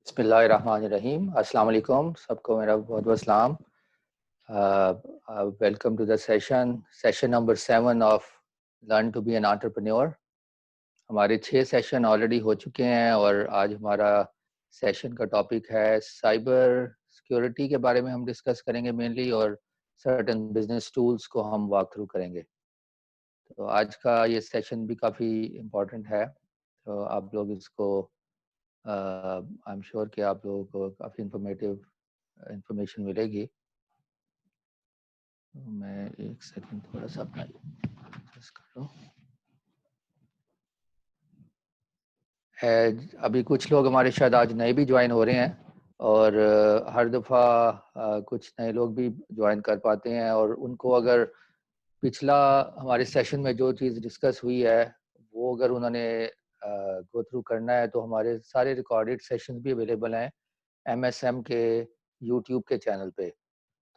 बिस्मिल्लाहिर्रहमानिर्रहीम। अस्सलाम वालेकुम, सबको मेरा बहुत बहुत सलाम। Welcome to the session number 7 of learn to be an entrepreneur. हमारे 6 सेशन ऑलरेडी हो चुके हैं और आज हमारा सेशन का टॉपिक है साइबर सिक्योरिटी के बारे में हम डिस्कस करेंगे मेनली, और सर्टेन बिजनेस टूल्स को हम वॉक थ्रू करेंगे। तो आज का ये सेशन भी काफ़ी इम्पोर्टेंट है, तो आप लोग इसको आई एम श्योर कि आप लोगों को काफ़ी इंफॉर्मेटिव इंफॉर्मेशन मिलेगी। तो मैं एक सेकंड थोड़ा सा अपना एडजस्ट कर लूँ। अभी कुछ लोग हमारे शायद आज नए भी ज्वाइन हो रहे हैं, और हर दफ़ा कुछ नए लोग भी ज्वाइन कर पाते हैं, और उनको अगर पिछला हमारे सेशन में जो चीज़ डिस्कस हुई है वो अगर उन्होंने गो थ्रू करना है तो हमारे सारे रिकॉर्डेड सेशन भी अवेलेबल हैं MSM के यूट्यूब के चैनल पे।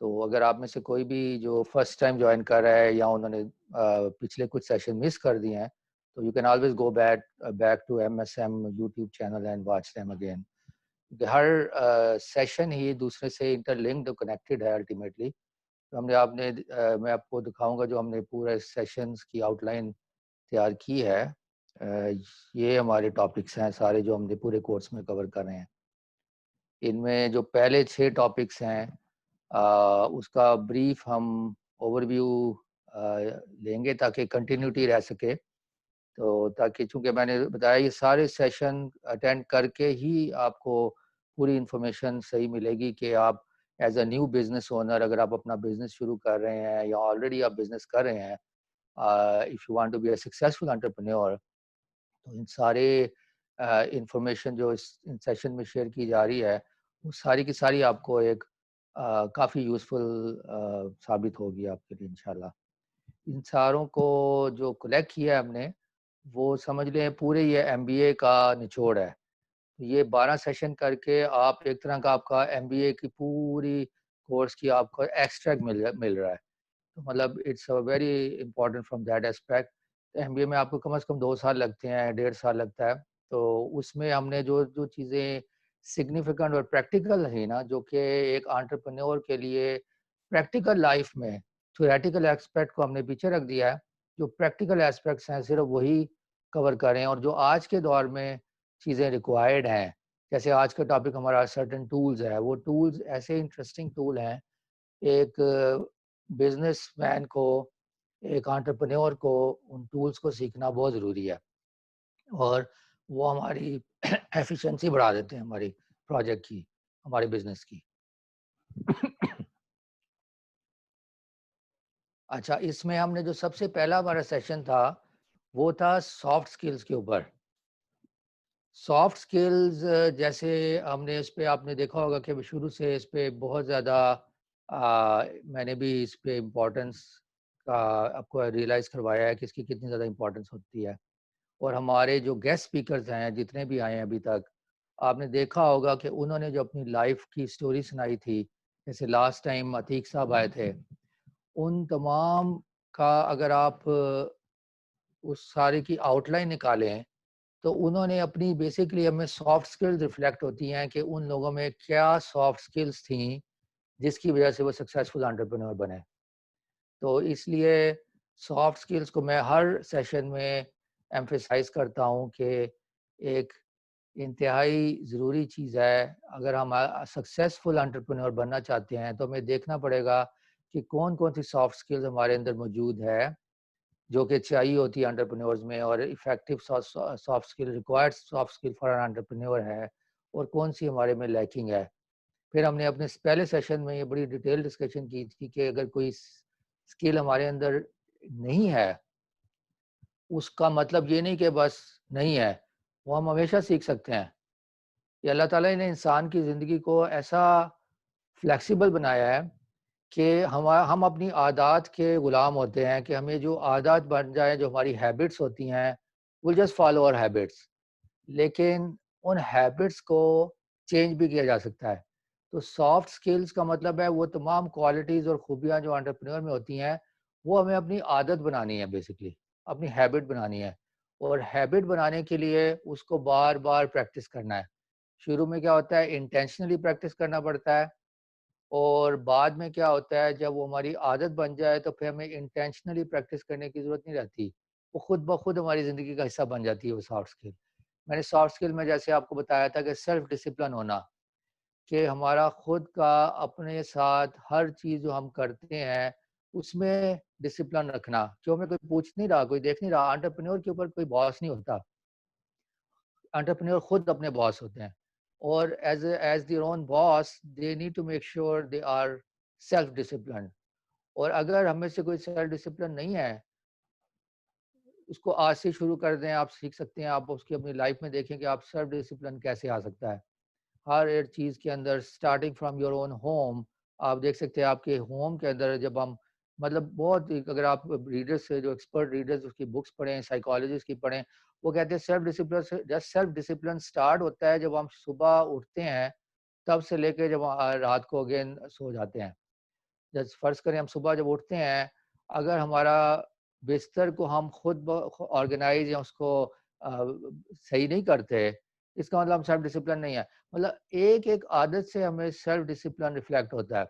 तो अगर आप में से कोई भी जो फर्स्ट टाइम ज्वाइन कर रहा है या उन्होंने पिछले कुछ सेशन मिस कर दिए हैं, तो you can always go back to MSM YouTube channel and watch them again. हर सेशन ही दूसरे से इंटरलिंक्ड और कनेक्टेड है अल्टीमेटली। तो मैं आपको दिखाऊंगा जो हमने पूरे सेशंस की आउटलाइन तैयार की है। ये हमारे टॉपिक्स हैं सारे जो हमने पूरे कोर्स में कवर कर रहे हैं। इनमें जो पहले 6 टॉपिक्स हैं उसका ब्रीफ हम ओवरव्यू लेंगे ताकि कंटिन्यूटी रह सके। तो ताकि, चूँकि मैंने बताया ये सारे सेशन अटेंड करके ही आपको पूरी इन्फॉर्मेशन सही मिलेगी कि आप as a new business owner, अगर आप अपना बिजनेस शुरू कर रहे हैं या ऑलरेडी आप बिजनेस कर रहे हैं, if you want to be a successful entrepreneur, तो इन सारे इंफॉर्मेशन जो इन सेशन में शेयर की जा रही है वो सारी की सारी आपको एक काफ़ी यूज़फुल साबित होगी आपके लिए इंशाल्लाह। इन सारों को जो कलेक्ट किया है हमने, वो समझ लें पूरे ये MBA का निचोड़ है। ये 12 सेशन करके आप एक तरह का आपका MBA की पूरी कोर्स की आपको एक्सट्रैक्ट मिल रहा है। तो मतलब it's a very important from that aspect. MBA में आपको कम से कम 2 साल लगते हैं, 1.5 साल लगता है। तो उसमें हमने जो जो चीज़ें सिग्निफिकेंट और प्रैक्टिकल है ना, जो कि एक एंटरप्रेन्योर के लिए प्रैक्टिकल लाइफ में थ्योरेटिकल एस्पेक्ट को हमने पीछे रख दिया है। जो प्रैक्टिकल एस्पेक्ट्स हैं सिर्फ वही कवर करें, और जो आज के दौर में चीज़ें रिक्वायर्ड हैं, जैसे आज का टॉपिक हमारा सर्टेन टूल्स है, वो टूल्स ऐसे इंटरेस्टिंग टूल हैं। एक बिजनेसमैन को, एक एंटरप्रेन्योर को उन टूल्स को सीखना बहुत ज़रूरी है, और वो हमारी एफिशिएंसी बढ़ा देते हैं, हमारी प्रोजेक्ट की, हमारे बिजनेस की। अच्छा, इसमें हमने जो सबसे पहला हमारा सेशन था वो था सॉफ्ट स्किल्स के ऊपर। सॉफ्ट स्किल्स, जैसे हमने इस पे, आपने देखा होगा कि शुरू से इस पे बहुत ज़्यादा मैंने भी इस पे इम्पोर्टेंस का आपको रियलाइज़ करवाया है कि इसकी कितनी ज़्यादा इम्पोर्टेंस होती है। और हमारे जो गेस्ट स्पीकर्स हैं जितने भी आए हैं अभी तक, आपने देखा होगा कि उन्होंने जो अपनी लाइफ की स्टोरी सुनाई थी, जैसे लास्ट टाइम अतीक साहब आए थे, उन तमाम का अगर आप उस सारे की आउटलाइन निकालें, तो उन्होंने अपनी, बेसिकली हमें सॉफ्ट स्किल्स रिफ्लेक्ट होती हैं कि उन लोगों में क्या सॉफ्ट स्किल्स थी जिसकी वजह से वो सक्सेसफुल एंटरप्रेन्योर बने। तो इसलिए सॉफ्ट स्किल्स को मैं हर सेशन में एम्फेसाइज करता हूँ कि एक इंतहाई ज़रूरी चीज़ है। अगर हम सक्सेसफुल एंटरप्रेन्योर बनना चाहते हैं तो हमें देखना पड़ेगा कि कौन कौन सी सॉफ्ट स्किल्स हमारे अंदर मौजूद है जो कि चाहिए होती है एंटरप्रेन्योर्स में, और effective soft skill, required soft skill for an entrepreneur है, और कौन सी हमारे में लैकिंग है। फिर हमने अपने पहले सेशन में ये बड़ी डिटेल डिस्कशन की थी कि अगर कोई स्किल हमारे अंदर नहीं है, उसका मतलब ये नहीं कि बस नहीं है, वो हम हमेशा सीख सकते हैं। ये अल्लाह ताला ने इंसान की ज़िंदगी को ऐसा फ्लेक्सिबल बनाया है कि हम अपनी आदत के ग़ुलाम होते हैं कि हमें जो आदत बन जाए, जो हमारी हैबिट्स होती हैं, will just follow our habits. लेकिन उन हैबिट्स को चेंज भी किया जा सकता है। तो सॉफ्ट स्किल्स का मतलब है वो तमाम क्वालिटीज़ और खूबियाँ जो एंटरप्रेन्योर में होती हैं, वो हमें अपनी आदत बनानी है, बेसिकली अपनी हैबिट बनानी है। और हैबिट बनाने के लिए उसको बार बार प्रैक्टिस करना है। शुरू में क्या होता है, इंटेंशनली प्रैक्टिस करना पड़ता है, और बाद में क्या होता है, जब वो हमारी आदत बन जाए तो फिर हमें इंटेंशनली प्रैक्टिस करने की ज़रूरत नहीं रहती। वो खुद ब खुद हमारी ज़िंदगी का हिस्सा बन जाती है वो सॉफ्ट स्किल। मैंने सॉफ्ट स्किल में जैसे आपको बताया था कि सेल्फ डिसिप्लिन होना, कि हमारा खुद का अपने साथ हर चीज़ जो हम करते हैं, उसमें डिसिप्लिन रखना। क्यों, हमें कोई पूछ नहीं रहा, कोई देख नहीं रहा, एंटरप्रेन्योर के ऊपर कोई बॉस नहीं होता। एंटरप्रेन्योर खुद अपने बॉस होते हैं, और as their own boss they need to make sure they are self disciplined. और अगर हम में से कोई सेल्फ डिसिप्लिन नहीं है, उसको आज से शुरू कर दें, आप सीख सकते हैं, आप उसकी अपनी लाइफ में देखें कि आप सेल्फ डिसिप्लिन कैसे आ सकता है। हर एक चीज़ के अंदर starting from your own home, आप देख सकते हैं आपके होम के अंदर जब हम, मतलब बहुत अगर आप रीडर्स से, जो एक्सपर्ट रीडर्स उसकी बुक्स पढ़ें, साइकोलॉजिस्ट की पढ़ें, वो कहते हैं सेल्फ डिसिप्लिन से, जस्ट सेल्फ डिसिप्लिन स्टार्ट होता है जब हम सुबह उठते हैं, तब से लेके जब रात को अगेन सो जाते हैं। जैसे फ़र्ज़ करें हम सुबह जब उठते हैं, अगर हमारा बिस्तर को हम खुद ऑर्गेनाइज़ या उसको सही नहीं करते, इसका मतलब हम सेल्फ डिसिप्लिन नहीं है। मतलब एक-एक आदत से हमें सेल्फ डिसिप्लिन रिफ्लेक्ट होता है।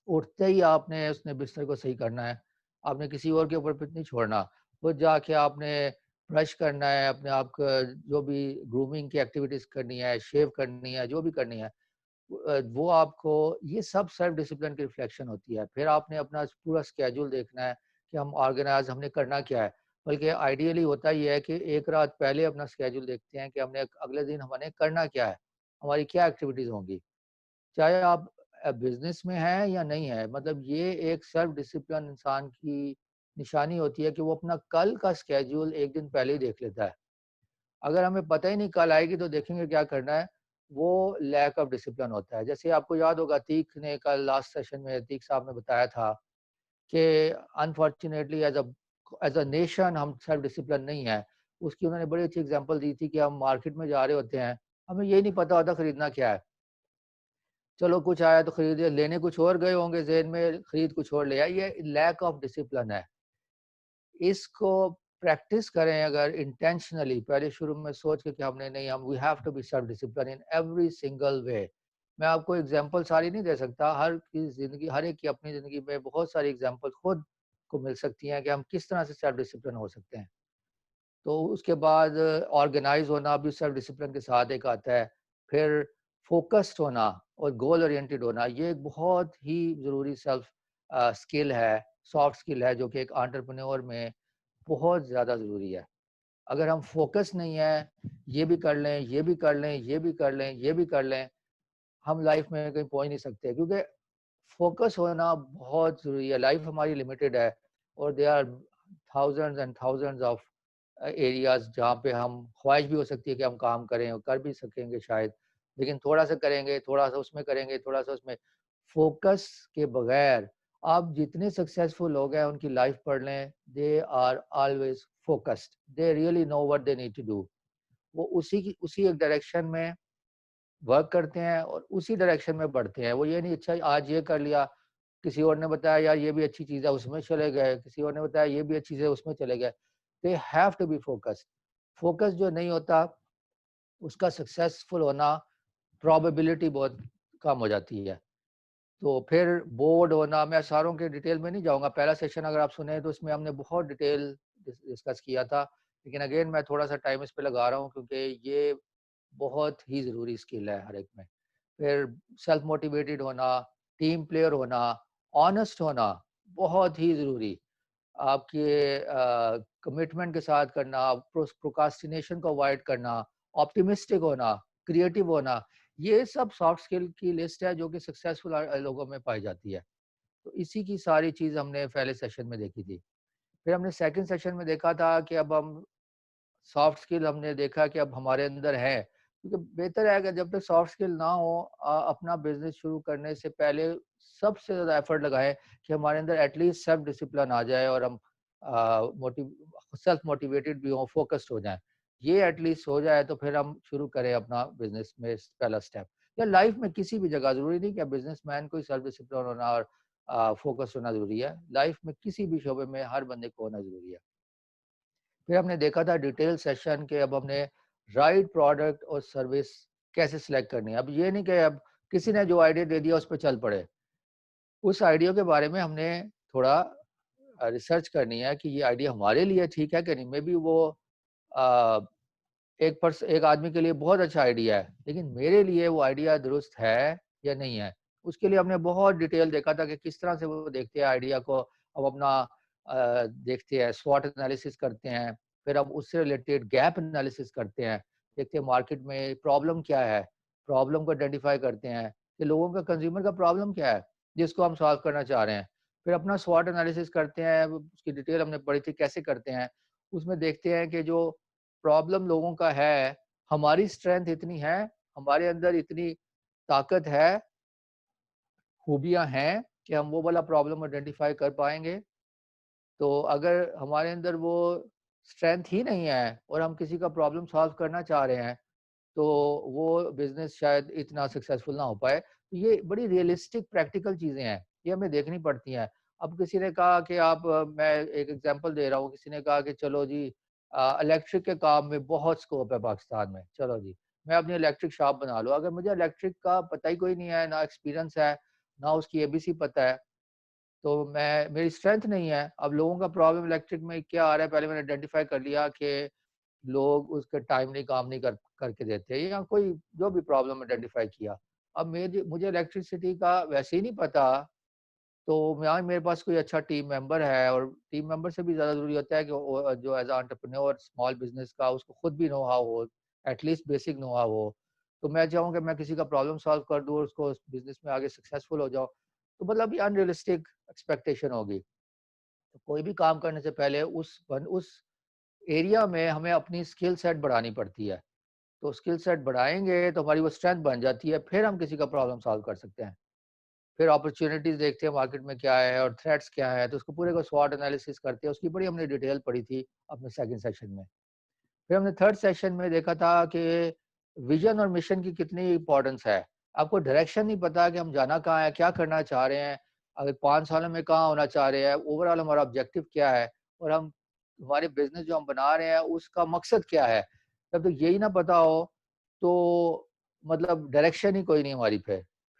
उठते ही आपने उसने बिस्तर को सही करना है, आपने किसी और के ऊपर नहीं छोड़ना। खुद जाके आपने ब्रश करना है, अपने आप का जो भी ग्रूमिंग की एक्टिविटीज़ करनी है, शेव करनी है, जो भी करनी है, वो आपको, ये सब सेल्फ डिसिप्लिन की रिफ्लेक्शन होती है। फिर आपने अपना पूरा स्केड्यूल देखना है कि हम ऑर्गेनाइज़ हमने करना क्या है। बल्कि आइडियली होता ये है कि एक रात पहले अपना स्केड्यूल देखते हैं कि हमने अगले दिन हमने करना क्या है, हमारी क्या एक्टिविटीज़ होंगी। चाहे आप बिज़नेस में हैं या नहीं है, मतलब ये एक सेल्फ डिसिप्लिन इंसान की निशानी होती है कि वो अपना कल का स्केड्यूल 1 दिन पहले ही देख लेता है। अगर हमें पता ही नहीं कल आएगी तो देखेंगे क्या करना है, वो लैक ऑफ डिसिप्लिन होता है। जैसे आपको याद होगा, तीक ने कल लास्ट सेशन में तीक साहब ने बताया था कि अनफॉर्च्यूनेटली एज़ अ नेशन हम सेल्फ डिसिप्लिन नहीं है। उसकी उन्होंने बड़ी अच्छी एग्ज़ाम्पल दी थी कि हम मार्केट में जा रहे होते हैं, हमें यही नहीं पता होता खरीदना क्या है। चलो कुछ आया तो खरीद लिया, लेने कुछ और गए होंगे, ज़हन में खरीद कुछ और ले आए, ये लैक ऑफ डिसिप्लिन है। इसको प्रैक्टिस करें अगर इंटेंशनली, पहले शुरू में सोच के कि हमने नहीं, हम we have to be self discipline in every single way. मैं आपको एग्जांपल सारी नहीं दे सकता, हर की ज़िंदगी, हर एक की अपनी ज़िंदगी में बहुत सारी एग्जांपल खुद को मिल सकती हैं कि हम किस तरह से सेल्फ डिसिप्लिन हो सकते हैं। तो उसके बाद ऑर्गेनाइज होना भी सेल्फ डिसिप्लिन के साथ एक आता है। फिर फोकस्ड होना और गोल ओरिएंटेड होना, ये एक बहुत ही ज़रूरी सेल्फ स्किल है, सॉफ्ट स्किल है, जो कि एक एंटरप्रेन्योर में बहुत ज़्यादा ज़रूरी है। अगर हम फ़ोकस नहीं है, ये भी कर लें, ये भी कर लें, ये भी कर लें, ये भी कर लें, हम लाइफ में कहीं पहुँच नहीं सकते, क्योंकि फ़ोकस होना बहुत ज़रूरी है। लाइफ हमारी लिमिटेड है, और there are thousands and thousands of areas जहाँ पे हम, ख्वाहिश भी हो सकती है कि हम काम करें और कर भी सकेंगे शायद, लेकिन थोड़ा-सा करेंगे, थोड़ा-सा उसमें करेंगे, थोड़ा-सा उसमें। फ़ोकस के बगैर आप जितने सक्सेसफुल लोग हैं उनकी लाइफ पढ़ लें, they are always focused, they really know what they need to do. वो उसी एक डायरेक्शन में वर्क करते हैं और उसी डायरेक्शन में बढ़ते हैं। वो ये नहीं, अच्छा आज ये कर लिया, किसी और ने बताया यार ये भी अच्छी चीज़ है, उसमें चले गए, किसी और ने बताया ये भी अच्छी चीज़ है, उसमें चले गए। They have to be focused. Focus जो नहीं होता, उसका सक्सेसफुल होना प्रोबेबिलिटी बहुत कम हो जाती है। तो फिर बोर्ड होना, मैं सारों के डिटेल में नहीं जाऊँगा। पहला सेशन अगर आप सुने तो इसमें हमने बहुत डिटेल डिस्कस किया था। लेकिन अगेन मैं थोड़ा-सा टाइम इस पे लगा रहा हूँ, क्योंकि ये बहुत ही ज़रूरी स्किल है हर एक में। फिर सेल्फ मोटिवेटेड होना, टीम प्लेयर होना, ऑनेस्ट होना, बहुत ही ज़रूरी। आपके कमिटमेंट के साथ करना, प्रोक्रास्टिनेशन को अवॉइड करना, ऑप्टिमिस्टिक होना, क्रिएटिव होना, ये सब सॉफ्ट स्किल की लिस्ट है जो कि सक्सेसफुल लोगों में पाई जाती है। तो इसी की सारी चीज़ हमने पहले सेशन में देखी थी। फिर हमने सेकंड सेशन में देखा था कि अब हम सॉफ्ट स्किल, हमने देखा कि अब हमारे अंदर है, क्योंकि बेहतर है कि जब तक सॉफ्ट स्किल ना हो, अपना बिजनेस शुरू करने से पहले सबसे ज़्यादा एफर्ट लगाएं कि हमारे अंदर एटलीस्ट सेल्फ डिसिप्लिन आ जाए, और हम सेल्फ मोटिवेटेड भी हों, फोकस्ड हो जाएं। ये एटलीस्ट हो जाए तो फिर हम शुरू करें अपना बिजनेस में पहला स्टेप। या लाइफ में किसी भी जगह, ज़रूरी नहीं कि बिजनेसमैन को ही सेल्फ डिसिप्लिन होना और फोकस होना ज़रूरी है। लाइफ में किसी भी शोबे में हर बंदे को होना ज़रूरी है। फिर हमने देखा था डिटेल सेशन के, अब हमने राइट प्रोडक्ट और सर्विस कैसे सिलेक्ट करनी है। अब ये नहीं कि अब किसी ने जो आइडिया दे दिया उस पर चल पड़े। उस आइडिया के बारे में हमने थोड़ा रिसर्च करनी है कि ये आइडिया हमारे लिए ठीक है कि नहीं। मे बी वो अ, एक आदमी के लिए बहुत अच्छा आइडिया है, लेकिन मेरे लिए वो आइडिया दुरुस्त है या नहीं है। उसके लिए हमने बहुत डिटेल देखा था कि किस तरह से वो देखते हैं आइडिया को। अब अपना देखते हैं, स्वॉट एनालिसिस करते हैं, फिर हम उससे रिलेटेड गैप एनालिसिस करते हैं, देखते हैं मार्केट में प्रॉब्लम क्या है, प्रॉब्लम को आइडेंटिफाई करते हैं कि लोगों का, कंज्यूमर का प्रॉब्लम क्या है जिसको हम सॉल्व करना चाह रहे हैं। फिर अपना स्वॉट एनालिसिस करते हैं, उसकी डिटेल हमने पढ़ी थी कैसे करते हैं। उसमें देखते हैं कि जो प्रॉब्लम लोगों का है, हमारी स्ट्रेंथ इतनी है, हमारे अंदर इतनी ताकत है, खूबियाँ हैं कि हम वो वाला प्रॉब्लम आइडेंटिफ़ाई कर पाएँगे। तो अगर हमारे अंदर वो स्ट्रेंथ ही नहीं है और हम किसी का प्रॉब्लम सॉल्व करना चाह रहे हैं, तो वो बिज़नेस शायद इतना सक्सेसफुल ना हो पाए। तो ये बड़ी रियलिस्टिक प्रैक्टिकल चीज़ें हैं, ये हमें देखनी पड़ती हैं। अब किसी ने कहा कि आप मैं एक एग्ज़ाम्पल दे रहा हूँ, किसी ने कहा कि चलो जी इलेक्ट्रिक के काम में बहुत स्कोप है पाकिस्तान में, चलो जी, मैं अपनी इलेक्ट्रिक शॉप बना लूँ। अगर मुझे इलेक्ट्रिक का पता ही कोई नहीं है, ना एक्सपीरियंस है, ना उसकी एबीसी पता है, तो मैं मेरी स्ट्रेंथ नहीं है। अब लोगों का प्रॉब्लम इलेक्ट्रिक में क्या आ रहा है, पहले मैंने आइडेंटिफ़ाई कर लिया कि लोग उसके टाइमली काम नहीं करके देते या कोई जो भी प्रॉब्लम आइडेंटिफ़ाई किया। अब मुझे इलेक्ट्रिसिटी का वैसे ही नहीं पता, तो यहाँ मेरे पास कोई अच्छा टीम मेंबर है, और टीम मेंबर से भी ज़्यादा ज़रूरी होता है कि वो जो as a entrepreneur small business का उसको खुद भी नो हाउ हो, एटलीस्ट बेसिक नो हाउ हो। तो मैं चाहूँ कि मैं किसी का प्रॉब्लम सॉल्व कर दूँ और उसको उस बिज़नेस में आगे सक्सेसफुल हो जाऊँ, तो मतलब ये अनरियलिस्टिक एक्सपेक्टेशन होगी। तो कोई भी काम करने से पहले उस एरिया में हमें अपनी स्किल सेट बढ़ानी पड़ती है। तो स्किल सेट बढ़ाएँगे तो हमारी वो स्ट्रेंथ बन जाती है, फिर हम किसी का प्रॉब्लम सॉल्व कर सकते हैं। फिर अपॉर्च्युनिटीज़ देखते हैं मार्केट में क्या है और थ्रेट्स क्या है, तो उसको पूरे को स्वॉट एनालिसिस करते हैं। उसकी बड़ी हमने डिटेल पढ़ी थी अपने सेकंड सेशन में। फिर हमने थर्ड सेशन में देखा था कि विज़न और मिशन की कितनी इम्पोर्टेंस है। आपको डायरेक्शन नहीं पता कि हम जाना कहाँ है, क्या करना चाह रहे हैं, अगर 5 सालों में कहाँ होना चाह रहे हैं, ओवरऑल हमारा ऑब्जेक्टिव क्या है, और हम हमारे बिज़नेस जो हम बना रहे हैं उसका मकसद क्या है। जब तक यही ना पता हो, तो मतलब डायरेक्शन ही कोई नहीं हमारी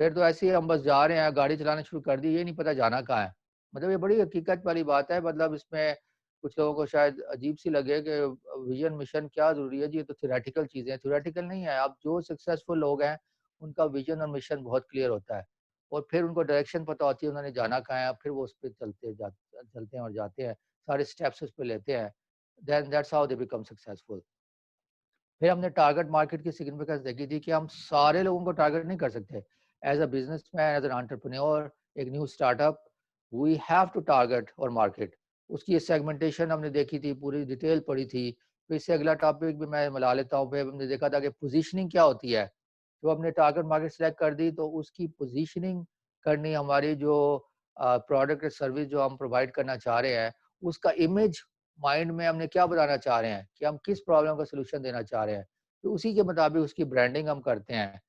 फिर तो ऐसे ही हम बस जा रहे हैं, गाड़ी चलाना शुरू कर दी, ये नहीं पता जाना कहाँ है। मतलब ये बड़ी हकीकत वाली बात है, मतलब इसमें कुछ लोगों को शायद अजीब-सी लगे कि विज़न मिशन क्या ज़रूरी है जी, ये तो थ्योरेटिकल चीज़ें हैं। थ्योरेटिकल नहीं है, अब जो सक्सेसफुल लोग हैं, उनका विज़न और मिशन बहुत क्लियर होता है, और फिर उनको डायरेक्शन पता होती है, उन्होंने जाना कहाँ है, फिर वो उस पे चलते हैं और जाते हैं, सारे स्टेप्स उस पे लेते हैं। Then that's how they become successful. फिर हमने टारगेट मार्केट की सिग्निफिकेंस देखी थी कि हम सारे लोगों को टारगेट नहीं कर सकते। As a businessman, as an entrepreneur, एक new startup, we have to target और मार्केट। उसकी सेगमेंटेशन हमने देखी थी, पूरी डिटेल पढ़ी थी। फिर इससे अगला टॉपिक भी मैं मिला लेता हूँ। फिर हमने देखा था कि पोजीशनिंग क्या होती है। जब हमने टारगेट मार्केट सेलेक्ट कर दी, तो उसकी पोजीशनिंग करनी, हमारी जो प्रोडक्ट या सर्विस जो हम प्रोवाइड करना चाह रहे हैं, उसका इमेज माइंड में हमने क्या बताना चाह रहे हैं कि हम किस प्रॉब्लम का सॉल्यूशन देना चाह रहे हैं, तो उसी के मुताबिक उसकी ब्रांडिंग हम करते हैं।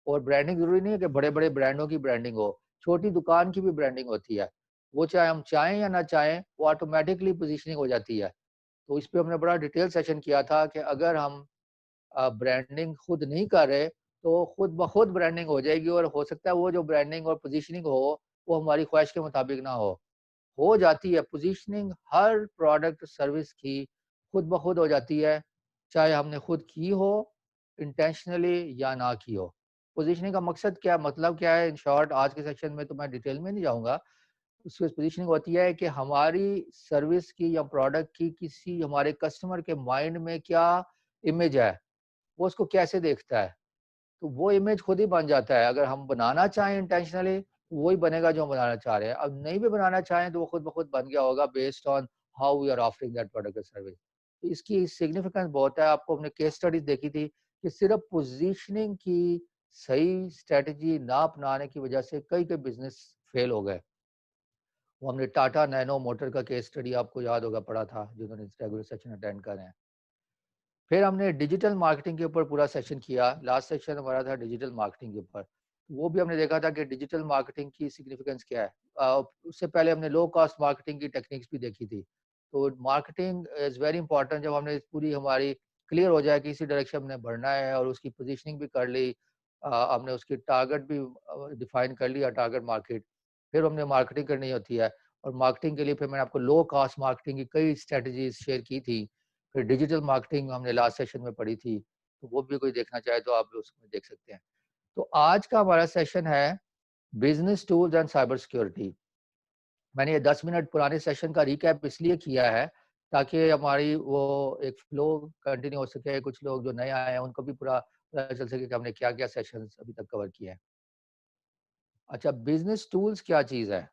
और ब्रांडिंग ज़रूरी नहीं है कि बड़े-बड़े ब्रांडों की ब्रांडिंग हो, छोटी दुकान की भी ब्रांडिंग होती है। वो चाहे हम चाहें या ना चाहें, वो ऑटोमैटिकली पोज़ीशनिंग हो जाती है। तो इस पे हमने बड़ा डिटेल सेशन किया था कि अगर हम ब्रांडिंग खुद नहीं कर रहे, तो खुद ब खुद ब्रांडिंग हो जाएगी, और हो सकता है वो जो ब्रांडिंग और पोज़ीशनिंग हो, वो हमारी ख्वाहिश के मुताबिक ना हो जाती है। पोजीशनिंग हर प्रोडक्ट सर्विस की खुद ब खुद हो जाती है, चाहे हमने खुद की हो इंटेंशनली या ना की हो। पोजीशनिंग का मकसद क्या है, मतलब क्या है, इन शॉर्ट आज के सेक्शन में तो मैं डिटेल में नहीं जाऊँगा। उसकी पोजीशनिंग होती है कि हमारी सर्विस की या प्रोडक्ट की किसी हमारे कस्टमर के माइंड में क्या इमेज है, वो उसको कैसे देखता है। तो वो इमेज खुद ही बन जाता है। अगर हम बनाना चाहें इंटेंशनली, वही बनेगा जो हम बनाना चाह रहे हैं। अब नहीं भी बनाना चाहें, तो वो खुद ब खुद बन गया होगा based on how we are offering that product और सर्विस। तो इसकी सिग्निफिकेंस बहुत है। आपको हमने केस स्टडीज़ देखी थी कि सिर्फ़ पोज़ीशनिंग की सही स्ट्रैटेजी ना अपनाने की वजह से कई-कई बिज़नेस फेल हो गए। वो हमने टाटा नैनो मोटर का केस स्टडी आपको याद होगा पढ़ा था, जिन्होंने इस रेगुलर सेशन अटेंड करे हैं। फिर हमने डिजिटल मार्केटिंग के ऊपर पूरा सेशन किया। लास्ट सेशन हमारा था डिजिटल मार्केटिंग के ऊपर। वो भी हमने देखा था कि डिजिटल मार्केटिंग की सिग्निफिकेंस क्या है। उससे पहले हमने लो कॉस्ट मार्केटिंग की टेक्निक्स भी देखी थी। तो मार्केटिंग इज़ वेरी इंपॉर्टेंट। जब हमने पूरी हमारी क्लियर हो जाए कि इसी डायरेक्शन में बढ़ना है और उसकी पोजीशनिंग भी कर ली, हमने उसकी टारगेट भी डिफाइन कर लिया, टारगेट मार्केट। फिर हमने मार्केटिंग करनी होती है और मार्केटिंग के लिए फिर मैंने आपको लो कॉस्ट मार्केटिंग की कई स्ट्रेटजीज शेयर की थी। फिर डिजिटल मार्केटिंग हमने लास्ट सेशन में पढ़ी थी, तो वो भी कोई देखना चाहे तो आप उसमें देख सकते हैं। तो आज का हमारा सेशन है business tools and cyber security. मैंने ये 10 मिनट पुराने सेशन का रिकैप इसलिए किया है ताकि हमारी वो एक फ्लो कंटिन्यू हो सके। कुछ लोग जो नए आए हैं उनको भी पूरा पता चल सके कि हमने क्या-क्या सेशंस अभी तक कवर किए हैं। अच्छा, बिजनेस टूल्स क्या चीज़ है?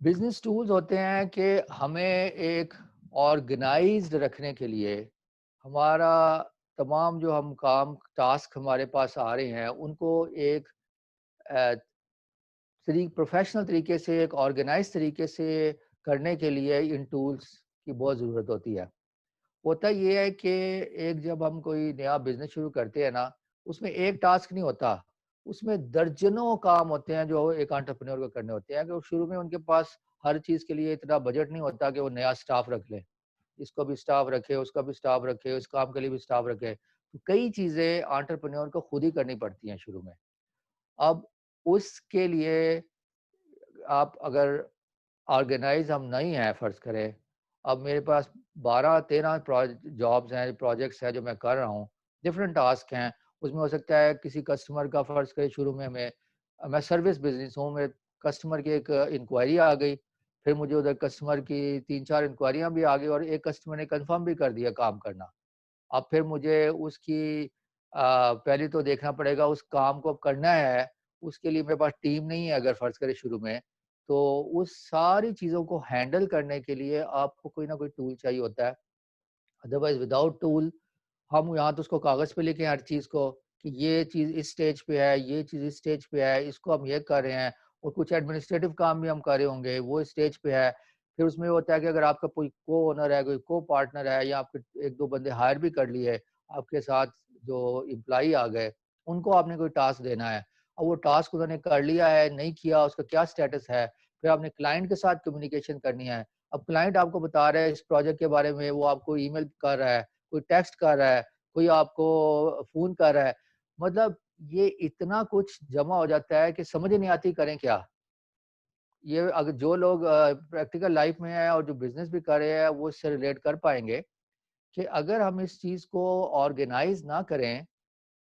बिजनेस टूल्स होते हैं कि हमें एक ऑर्गेनाइज्ड रखने के लिए हमारा तमाम जो हम काम टास्क हमारे पास आ रहे हैं उनको एक प्रोफेशनल तरीके से, एक ऑर्गेनाइज तरीके से करने के लिए इन टूल्स की बहुत ज़रूरत होती है। होता ये है कि एक जब हम कोई नया बिज़नेस शुरू करते हैं ना, उसमें एक टास्क नहीं होता, उसमें दर्जनों काम होते हैं जो एक एंटरप्रेन्योर को करने होते हैं कि वो शुरू में उनके पास हर चीज़ के लिए इतना बजट नहीं होता कि वो नया स्टाफ रख लें। इसको भी स्टाफ रखे, उसका भी स्टाफ रखे, उस काम के लिए भी स्टाफ रखे। तो कई चीज़ें एंटरप्रेन्योर को खुद ही करनी पड़ती हैं शुरू में। अब उसके लिए आप अगर ऑर्गेनाइज़ हम नहीं हैं फ़र्ज़ करें, अब मेरे पास 12-13 जॉब्स हैं, प्रोजेक्ट्स हैं जो मैं कर रहा हूँ, डिफरेंट टास्क हैं। उसमें हो सकता है किसी कस्टमर का फ़र्ज़ करें शुरू में मैं सर्विस बिज़नेस हूँ, मेरे कस्टमर की एक इंक्वायरी आ गई, फिर मुझे उधर कस्टमर की 3-4 इंक्वायरियाँ भी आ गई और एक कस्टमर ने कन्फर्म भी कर दिया काम करना। अब फिर मुझे उसकी पहले तो देखना पड़ेगा उस काम को अब करना है, उसके लिए मेरे पास टीम नहीं है अगर फ़र्ज़ करें शुरू में, तो उस सारी चीज़ों को हैंडल करने के लिए आपको कोई ना कोई टूल चाहिए होता है। अदरवाइज़ विदाउट टूल हम यहाँ तो उसको कागज़ पे लिखें हर चीज़ को कि ये चीज़ इस स्टेज पे है, ये चीज़ इस स्टेज पे है, इसको हम ये कर रहे हैं और कुछ एडमिनिस्ट्रेटिव काम भी हम कर रहे होंगे, वो इस स्टेज पे है। फिर उसमें होता है कि अगर आपका कोई को-ओनर है, कोई को-पार्टनर है या आपके 1-2 बंदे हायर भी कर लिए, आपके साथ जो एम्प्लॉयी आ गए, उनको आपने कोई टास्क देना है। अब वो टास्क उन्होंने कर लिया है, नहीं किया, उसका क्या स्टेटस है? फिर आपने क्लाइंट के साथ कम्युनिकेशन करनी है। अब क्लाइंट आपको बता रहा है इस प्रोजेक्ट के बारे में, वो आपको ईमेल कर रहा है, कोई टेक्स्ट कर रहा है, कोई आपको फ़ोन कर रहा है। मतलब ये इतना कुछ जमा हो जाता है कि समझ ही नहीं आती करें क्या? ये अगर जो लोग प्रैक्टिकल लाइफ़ में हैं और जो बिज़नेस भी कर रहे हैं, वो इससे रिलेट कर पाएँगे कि अगर हम इस चीज़ को ऑर्गेनाइज़ ना करें,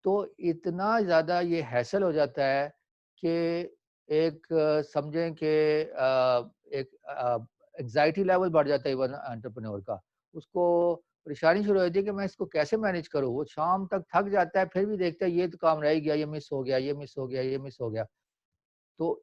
तो इतना ज़्यादा ये हैसल हो जाता है कि एक समझें कि एक एंग्ज़ायटी लेवल बढ़ जाता है इवन एंटरप्रेन्योर का। उसको परेशानी शुरू हो जाती है कि मैं इसको कैसे मैनेज करूँ? वो शाम तक थक जाता है, फिर भी देखता है ये तो काम रह ही गया, ये मिस हो गया, ये मिस हो गया, ये मिस हो गया। तो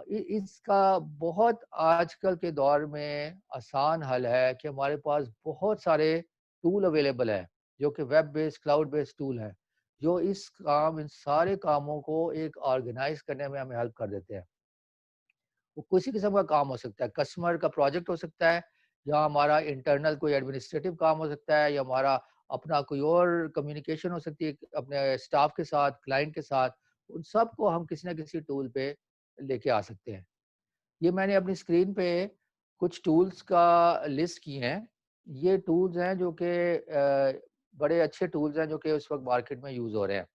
इसका बहुत आजकल के दौर में आसान हल है कि हमारे पास बहुत सारे टूल अवेलेबल है, जो कि web based, cloud based tool है, जो इन सारे कामों को एक ऑर्गेनाइज़ करने में हमें हेल्प कर देते हैं। वो किसी किस्म का काम हो सकता है, कस्टमर का प्रोजेक्ट हो सकता है, या हमारा इंटरनल कोई एडमिनिस्ट्रेटिव काम हो सकता है, या हमारा अपना कोई और कम्युनिकेशन हो सकती है अपने स्टाफ के साथ, क्लाइंट के साथ। उन सबको हम किसी न किसी टूल पे लेके आ सकते हैं। ये मैंने अपनी स्क्रीन पे कुछ टूल्स का लिस्ट किए हैं। ये टूल्स हैं जो कि बड़े अच्छे टूल्स हैं जो कि उस वक़्त मार्केट में यूज़ हो रहे हैं।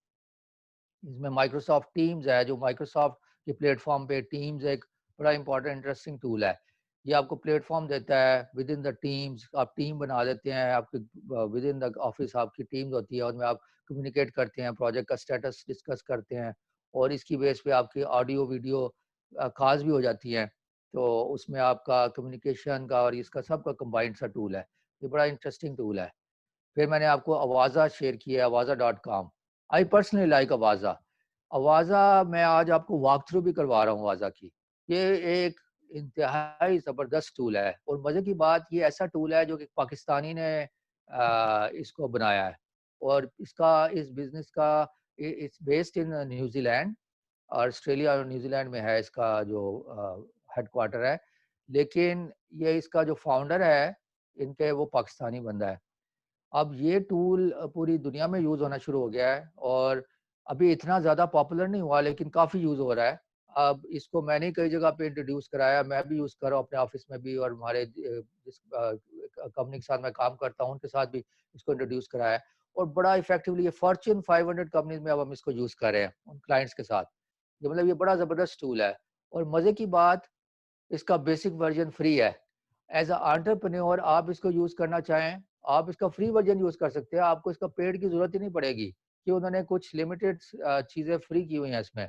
इसमें माइक्रोसॉफ्ट टीम्स है, जो माइक्रोसॉफ्ट के प्लेटफ़ॉर्म पे टीम्स एक बड़ा इम्पोर्टेंट इंटरेस्टिंग टूल है। ये आपको प्लेटफ़ॉर्म देता है विद इन द टीम्स, आप टीम बना देते हैं, आपके विद इन द ऑफ़िस आपकी टीम्स होती है, उनमें आप कम्युनिकेट करते हैं, प्रोजेक्ट का स्टेटस डिस्कस करते हैं और इसकी बेस पे आपकी ऑडियो, वीडियो कॉल्स भी हो जाती हैं। तो उसमें आपका कम्युनिकेशन का और इसका सबका कंबाइंड सा टूल है। ये बड़ा इंटरेस्टिंग टूल है। फिर मैंने आपको अवाज़ा शेयर किया है, अवाज़ा.com। आई पर्सनली लाइक अवाज़ा। अवाज़ा मैं आज आपको वॉक थ्रू भी करवा रहा हूँ अवाज़ा की। ये एक इंतहाई ज़बरदस्त टूल है और मज़े की बात ये ऐसा टूल है जो कि पाकिस्तानी ने इसको बनाया है और इसका इस बिज़नेस का it's based in New Zealand, Australia और न्यूज़ीलैंड में है इसका जो हेडक्वार्टर है। लेकिन ये इसका जो फाउंडर है, इनके वो पाकिस्तानी बंदा है। अब ये टूल पूरी दुनिया में यूज़ होना शुरू हो गया है और अभी इतना ज़्यादा पॉपुलर नहीं हुआ लेकिन काफ़ी यूज़ हो रहा है। अब इसको मैंने कई जगह पे इंट्रोड्यूस कराया, मैं भी यूज़ कर रहा हूँ अपने ऑफ़िस में भी, और हमारे जिस कंपनी के साथ मैं काम करता हूँ, उनके साथ भी इसको इंट्रोड्यूस कराया है। और बड़ा इफ़ेक्टिवली ये फॉर्च्यून 500 कंपनीज़ में अब हम इसको यूज़ कर रहे हैं, उन क्लाइंट्स के साथ। ये मतलब ये बड़ा ज़बरदस्त टूल है। और मज़े की बात, इसका बेसिक वर्ज़न फ्री है। एज़ अ एंटरप्रेन्योर आप इसको यूज़ करना चाहें, आप इसका फ्री वर्ज़न यूज़ कर सकते हैं। आपको इसका पेड की ज़रूरत ही नहीं पड़ेगी, कि उन्होंने कुछ लिमिटेड चीज़ें फ्री की हुई हैं इसमें।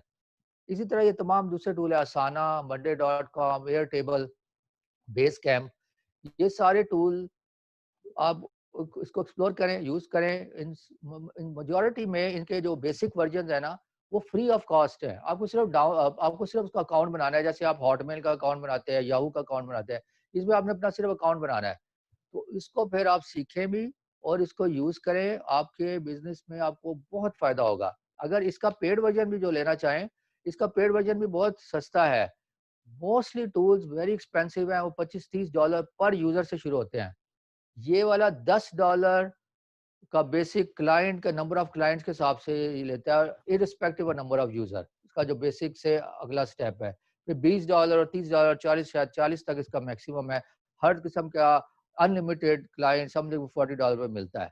इसी तरह ये तमाम दूसरे टूल है, असाना, मंडे डॉट कॉम, एयरटेबल, बेसकैम्प, ये सारे टूल आप इसको एक्सप्लोर करें, यूज़ करें। इन मेजॉरिटी में इनके जो बेसिक वर्जन्स है ना, वो फ्री ऑफ कॉस्ट है। आपको सिर्फ उसका अकाउंट बनाना है, जैसे आप हॉटमेल का अकाउंट बनाते हैं, याहू का अकाउंट बनाते हैं। इसमें आपने अपना सिर्फ अकाउंट बनाना है। तो इसको फिर आप सीखें भी और इसको यूज़ करें, आपके बिज़नेस में आपको बहुत फ़ायदा होगा। अगर इसका पेड वर्ज़न भी जो लेना चाहें, इसका पेड वर्ज़न भी बहुत सस्ता है। मोस्टली टूल्स वेरी एक्सपेंसिव हैं, वो $25-30 पर यूज़र से शुरू होते हैं। ये वाला $10 का बेसिक क्लाइंट का नंबर ऑफ क्लाइंट्स के हिसाब से ये लेता है, irrespective of number of user. इसका जो बेसिक से अगला स्टेप है। फिर $20 और $30, 40, शायद 40 तक इसका मैक्सिमम है। हर किस्म का अनलिमिटेड क्लाइंट समथिंग $40 में मिलता है।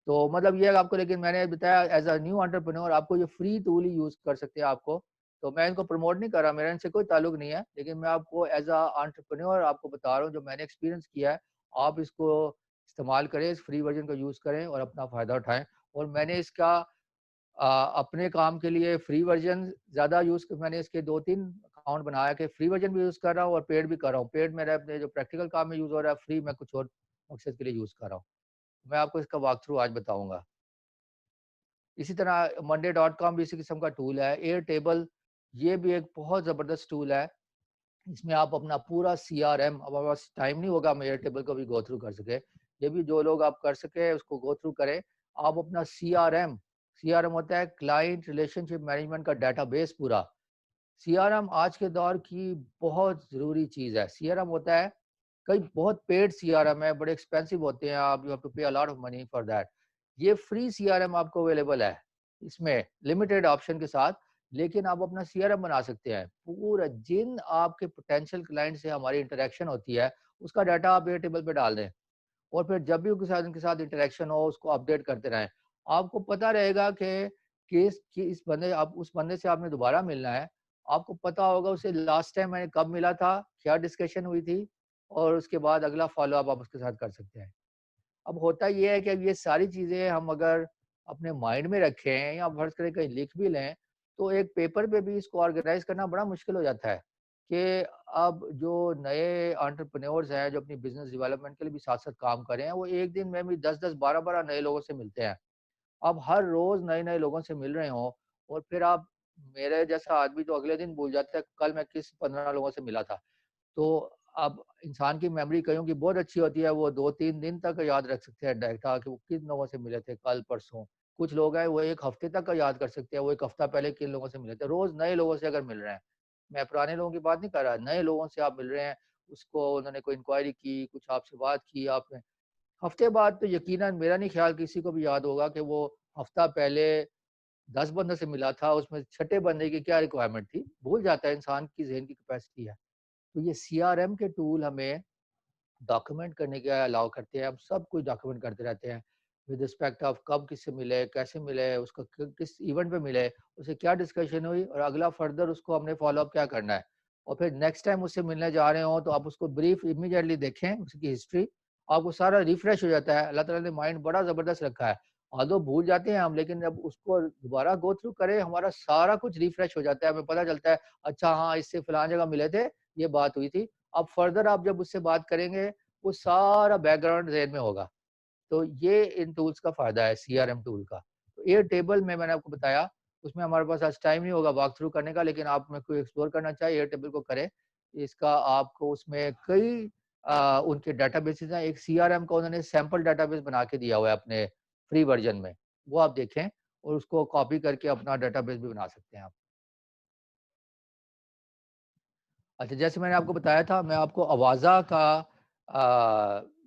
तो मतलब ये है आपको, लेकिन मैंने बताया एज़ अ न्यू एंटरप्रेन्योर आपको ये फ्री टूल ही यूज़ कर सकते हैं आपको। तो मैं इनको प्रमोट नहीं कर रहा, मेरा इनसे कोई ताल्लुक नहीं है, लेकिन मैं आपको एज़ अ एंटरप्रेन्योर आपको बता रहा हूँ जो मैंने एक्सपीरियंस किया है। आप इसको इस्तेमाल करें, इस फ्री वर्ज़न का यूज़ करें और अपना फ़ायदा उठाएँ। और मैंने इसका अपने काम के लिए फ्री वर्ज़न ज़्यादा मैंने इसके 2-3 अकाउंट बनाया कि फ्री वर्ज़न भी यूज़ कर रहा हूँ और पेड भी कर रहा हूँ। पेड मेरा अपने जो प्रैक्टिकल काम में यूज़ हो रहा है, फ्री मैं कुछ और मकसद के लिए यूज़ कर रहा हूँ। मैं आपको इसका वॉक थ्रू आज बताऊँगा। इसी तरह मंडे डॉट कॉम भी इसी किस्म का टूल है। एयरटेबल, ये भी एक बहुत ज़बरदस्त टूल है। इसमें आप अपना पूरा सीआरएम, अब हमारे पास टाइम नहीं होगा हम एयरटेबल को भी गो थ्रू कर सके। ये भी जो लोग आप कर सके उसको गो थ्रू करें। आप अपना सीआरएम, सीआरएम होता है क्लाइंट रिलेशनशिप मैनेजमेंट का डेटाबेस पूरा। सीआरएम आज के दौर की बहुत ज़रूरी चीज़ है। सीआरएम होता है, कई बहुत पेड सीआरएम है, बड़े एक्सपेंसिव होते हैं, आप यू हैव टू पे a lot of money for that. ये फ्री सीआरएम आपको अवेलेबल है, इसमें लिमिटेड ऑप्शन के साथ, लेकिन आप अपना सीआरएम बना सकते हैं। पूरा जिन आपके पोटेंशियल क्लाइंट से हमारी इंटरेक्शन होती है, उसका डाटा आप एयरटेबल पे डाल दें और फिर जब भी उनके साथ इंटरेक्शन हो, उसको अपडेट करते रहें। आपको पता रहेगा कि इस बंदे आप उस बंदे से आपने दोबारा मिलना है, आपको पता होगा उसे लास्ट टाइम मैंने कब मिला था, क्या डिस्कशन हुई थी और उसके बाद अगला फ़ॉलो-अप आप उसके साथ कर सकते हैं। अब होता ये है कि अब ये सारी चीज़ें हम अगर अपने माइंड में रखें या फ़र्ज़ करें कहीं लिख भी लें, तो एक पेपर पे भी इसको ऑर्गेनाइज़ करना बड़ा मुश्किल हो जाता है, कि अब जो नए एंटरप्रेन्योर्स हैं, जो अपनी बिज़नेस डेवलपमेंट के लिए भी साथ-साथ काम कर रहे हैं, वो एक दिन में भी 10-10, 12-12 नए लोगों से मिलते हैं। आप हर रोज़ नए-नए लोगों से मिल रहे हों और फिर आप, मेरे जैसा आदमी तो अगले दिन भूल जाता है, कल मैं किस 15 लोगों से मिला था। तो अब इंसान की मेमोरी कईयों की बहुत अच्छी होती है, वो 2-3 दिन तक याद रख सकते हैं डाटा कि वो किन लोगों से मिले थे कल, परसों। कुछ लोग हैं वो 1 हफ्ते तक का याद कर सकते हैं, वो 1 हफ्ता पहले किन लोगों से मिले थे। रोज़ नए लोगों से अगर मिल रहे हैं, मैं पुराने लोगों की बात नहीं कर रहा, नए लोगों से आप मिल रहे हैं, उसको उन्होंने कोई इंक्वायरी की, कुछ आपसे बात की आपने, हफ्ते बाद तो यकीनन मेरा नहीं ख्याल किसी को भी याद होगा कि वो हफ्ता पहले 10 बंदों से मिला था, उसमें छठे बंदे की क्या रिक्वायरमेंट थी, भूल जाता है, इंसान की ज़हन की कैपेसिटी है। तो ये सीआरएम के टूल हमें डॉक्यूमेंट करने का अलाउ करते हैं, हम सब कुछ डॉक्यूमेंट करते रहते हैं विद रिस्पेक्ट ऑफ कब किससे मिले, कैसे मिले, उसको किस इवेंट पे मिले, उससे क्या डिस्कशन हुई और अगला फर्दर उसको हमने फॉलो अप क्या करना है। और फिर नेक्स्ट टाइम उससे मिलने जा रहे हो तो आप उसको ब्रीफ इमीडिएटली देखें, उसकी हिस्ट्री, आपको सारा रिफ्रेश हो जाता है। अल्लाह ताला ने माइंड बड़ा ज़बरदस्त रखा है। आल्दो भूल जाते हैं हम, लेकिन जब उसको दोबारा गो थ्रू करें, हमारा सारा कुछ रिफ्रेश हो जाता है, हमें पता चलता है, अच्छा हाँ, इससे फलां जगह मिले थे, ये बात हुई थी। अब फर्दर आप जब उससे बात करेंगे, वो सारा बैकग्राउंड ज़हन में होगा। तो ये इन टूल्स का फ़ायदा है सीआरएम टूल का। तो एयरटेबल में मैंने आपको बताया, उसमें हमारे पास आज टाइम नहीं होगा वॉक थ्रू करने का, लेकिन आप में कोई एक्सप्लोर करना चाहे एयरटेबल को करें। इसका आपको उसमें कई उनके डेटाबेसेस हैं। एक सीआरएम का उन्होंने सैंपल डेटाबेस बना के दिया हुआ है अपने फ्री वर्ज़न में। वो आप देखें और उसको कॉपी करके अपना डेटाबेस भी बना सकते हैं आप। अच्छा, जैसे मैंने आपको बताया था, मैं आपको अवाज़ा का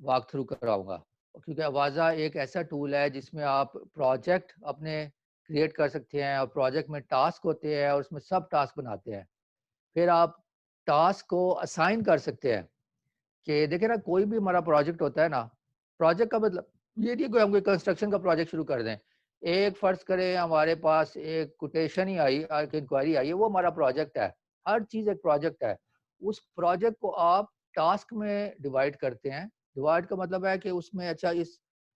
वॉक थ्रू कराऊँगा, क्योंकि अवाज़ा एक ऐसा टूल है जिसमें आप प्रोजेक्ट अपने क्रिएट कर सकते हैं और प्रोजेक्ट में टास्क होते हैं और उसमें सब टास्क बनाते हैं। फिर आप टास्क को असाइन कर सकते हैं कि देखिए ना, कोई भी हमारा प्रोजेक्ट होता है ना, प्रोजेक्ट का मतलब ये नहीं कोई हम कोई कंस्ट्रक्शन का प्रोजेक्ट शुरू कर दें। एक फर्ज करें हमारे पास एक कोटेशन ही आई, एक इंक्वायरी आई है, वो हमारा प्रोजेक्ट है। हर चीज़ एक प्रोजेक्ट है। उस प्रोजेक्ट को आप टास्क में डिवाइड करते हैं। डिवाइड का मतलब है कि उसमें अच्छा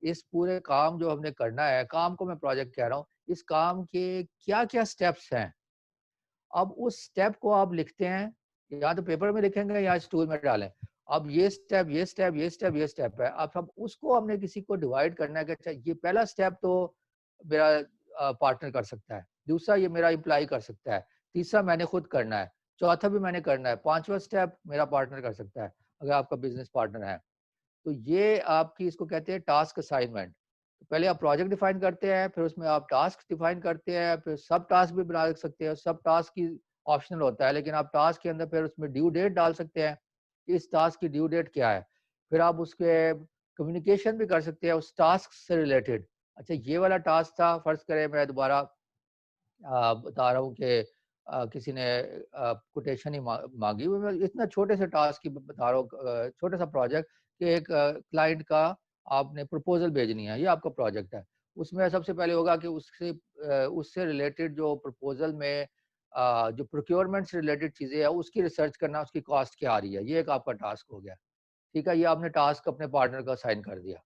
इस पूरे काम जो हमने करना है, काम को मैं प्रोजेक्ट कह रहा हूँ, इस काम के क्या-क्या स्टेप्स हैं। अब उस स्टेप को आप लिखते हैं, या तो पेपर में लिखेंगे या इस टूल में डालें। अब ये स्टेप, ये स्टेप, ये स्टेप, ये स्टेप है। अब सब उसको हमने किसी को डिवाइड करना है कि अच्छा ये पहला स्टेप तो मेरा पार्टनर कर सकता है, दूसरा ये मेरा एम्प्लॉय कर सकता है, तीसरा मैंने खुद करना है, चौथा भी मैंने करना है, पांचवा स्टेप मेरा पार्टनर कर सकता है, अगर आपका बिजनेस पार्टनर है। तो ये आपकी इसको कहते हैं टास्क असाइनमेंट। तो पहले आप प्रोजेक्ट डिफाइन करते हैं, फिर उसमें आप टास्क डिफाइन करते हैं, फिर सब टास्क भी बना सकते हैं। सब टास्क की ऑप्शनल होता है, लेकिन आप टास्क के अंदर फिर उसमें ड्यू डेट डाल सकते हैं कि इस टास्क की ड्यू डेट क्या है। फिर आप उसके कम्युनिकेशन भी कर सकते हैं उस टास्क से रिलेटेड। अच्छा ये वाला टास्क था, फर्ज करें मैं दोबारा बता रहा हूँ कि किसी ने कोटेशन ही मांगी। वो मैं इतना छोटे से टास्क की बता रहा हूँ, छोटा सा प्रोजेक्ट कि एक क्लाइंट का आपने प्रपोजल भेजनी है, ये आपका प्रोजेक्ट है। उसमें सबसे पहले होगा कि उससे रिलेटेड जो प्रपोजल में जो प्रोक्योरमेंट से रिलेटेड चीज़ें हैं उसकी रिसर्च करना, उसकी कॉस्ट क्या आ रही है, ये एक आपका टास्क हो गया। ठीक है, ये आपने टास्क अपने पार्टनर को असाइन कर दिया।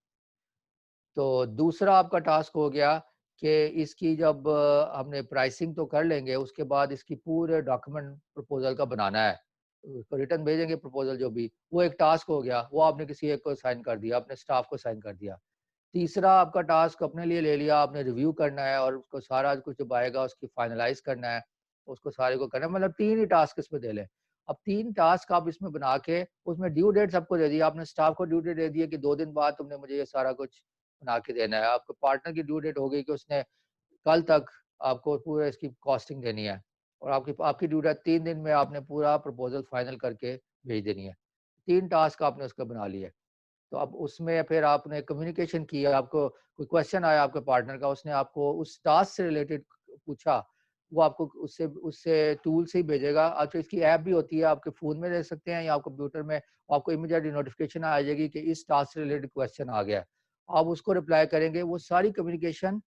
तो दूसरा आपका टास्क हो गया कि इसकी जब हमने प्राइसिंग तो कर लेंगे, उसके बाद इसकी पूरे डॉक्यूमेंट प्रपोज़ल का बनाना है। उसको रिटर्न भेजेंगे प्रपोज़ल जो भी, वो एक टास्क हो गया, वो आपने किसी एक को साइन कर दिया, अपने स्टाफ को साइन कर दिया। तीसरा आपका टास्क अपने लिए ले लिया, आपने रिव्यू करना है और उसको सारा कुछ जब आएगा उसकी फाइनलाइज़ करना है, उसको सारे को करना है, मतलब 3 ही टास्क इसमें दे लें। अब 3 टास्क आप इसमें बना के उसमें ड्यू डेट सबको दे दी, आपने स्टाफ को ड्यू डेट दे दी है कि 2 दिन बाद तुमने मुझे ये सारा कुछ बना के देना है। आपके पार्टनर की ड्यू डेट हो गई कि उसने कल तक आपको पूरा इसकी कॉस्टिंग देनी है और आपकी आपकी ड्यू डेट 3 दिन में आपने पूरा प्रपोज़ल फाइनल करके भेज देनी है। 3 टास्क आपने उसका बना लिए। तो अब उसमें फिर आपने कम्युनिकेशन किया, आपको कोई क्वेश्चन आया आपके पार्टनर का, उसने आपको उस टास्क से रिलेटेड पूछा, वो आपको उससे उससे टूल से ही भेजेगा। अच्छा इसकी ऐप भी होती है, आपके फ़ोन में देख सकते हैं या आप कंप्यूटर में, आपको इमीडिएटली नोटिफ़िकेशन आ जाएगी कि इस टास्क से रिलेटेड क्वेश्चन आ गया है। आप उसको रिप्लाई करेंगे, वो सारी कम्युनिकेशन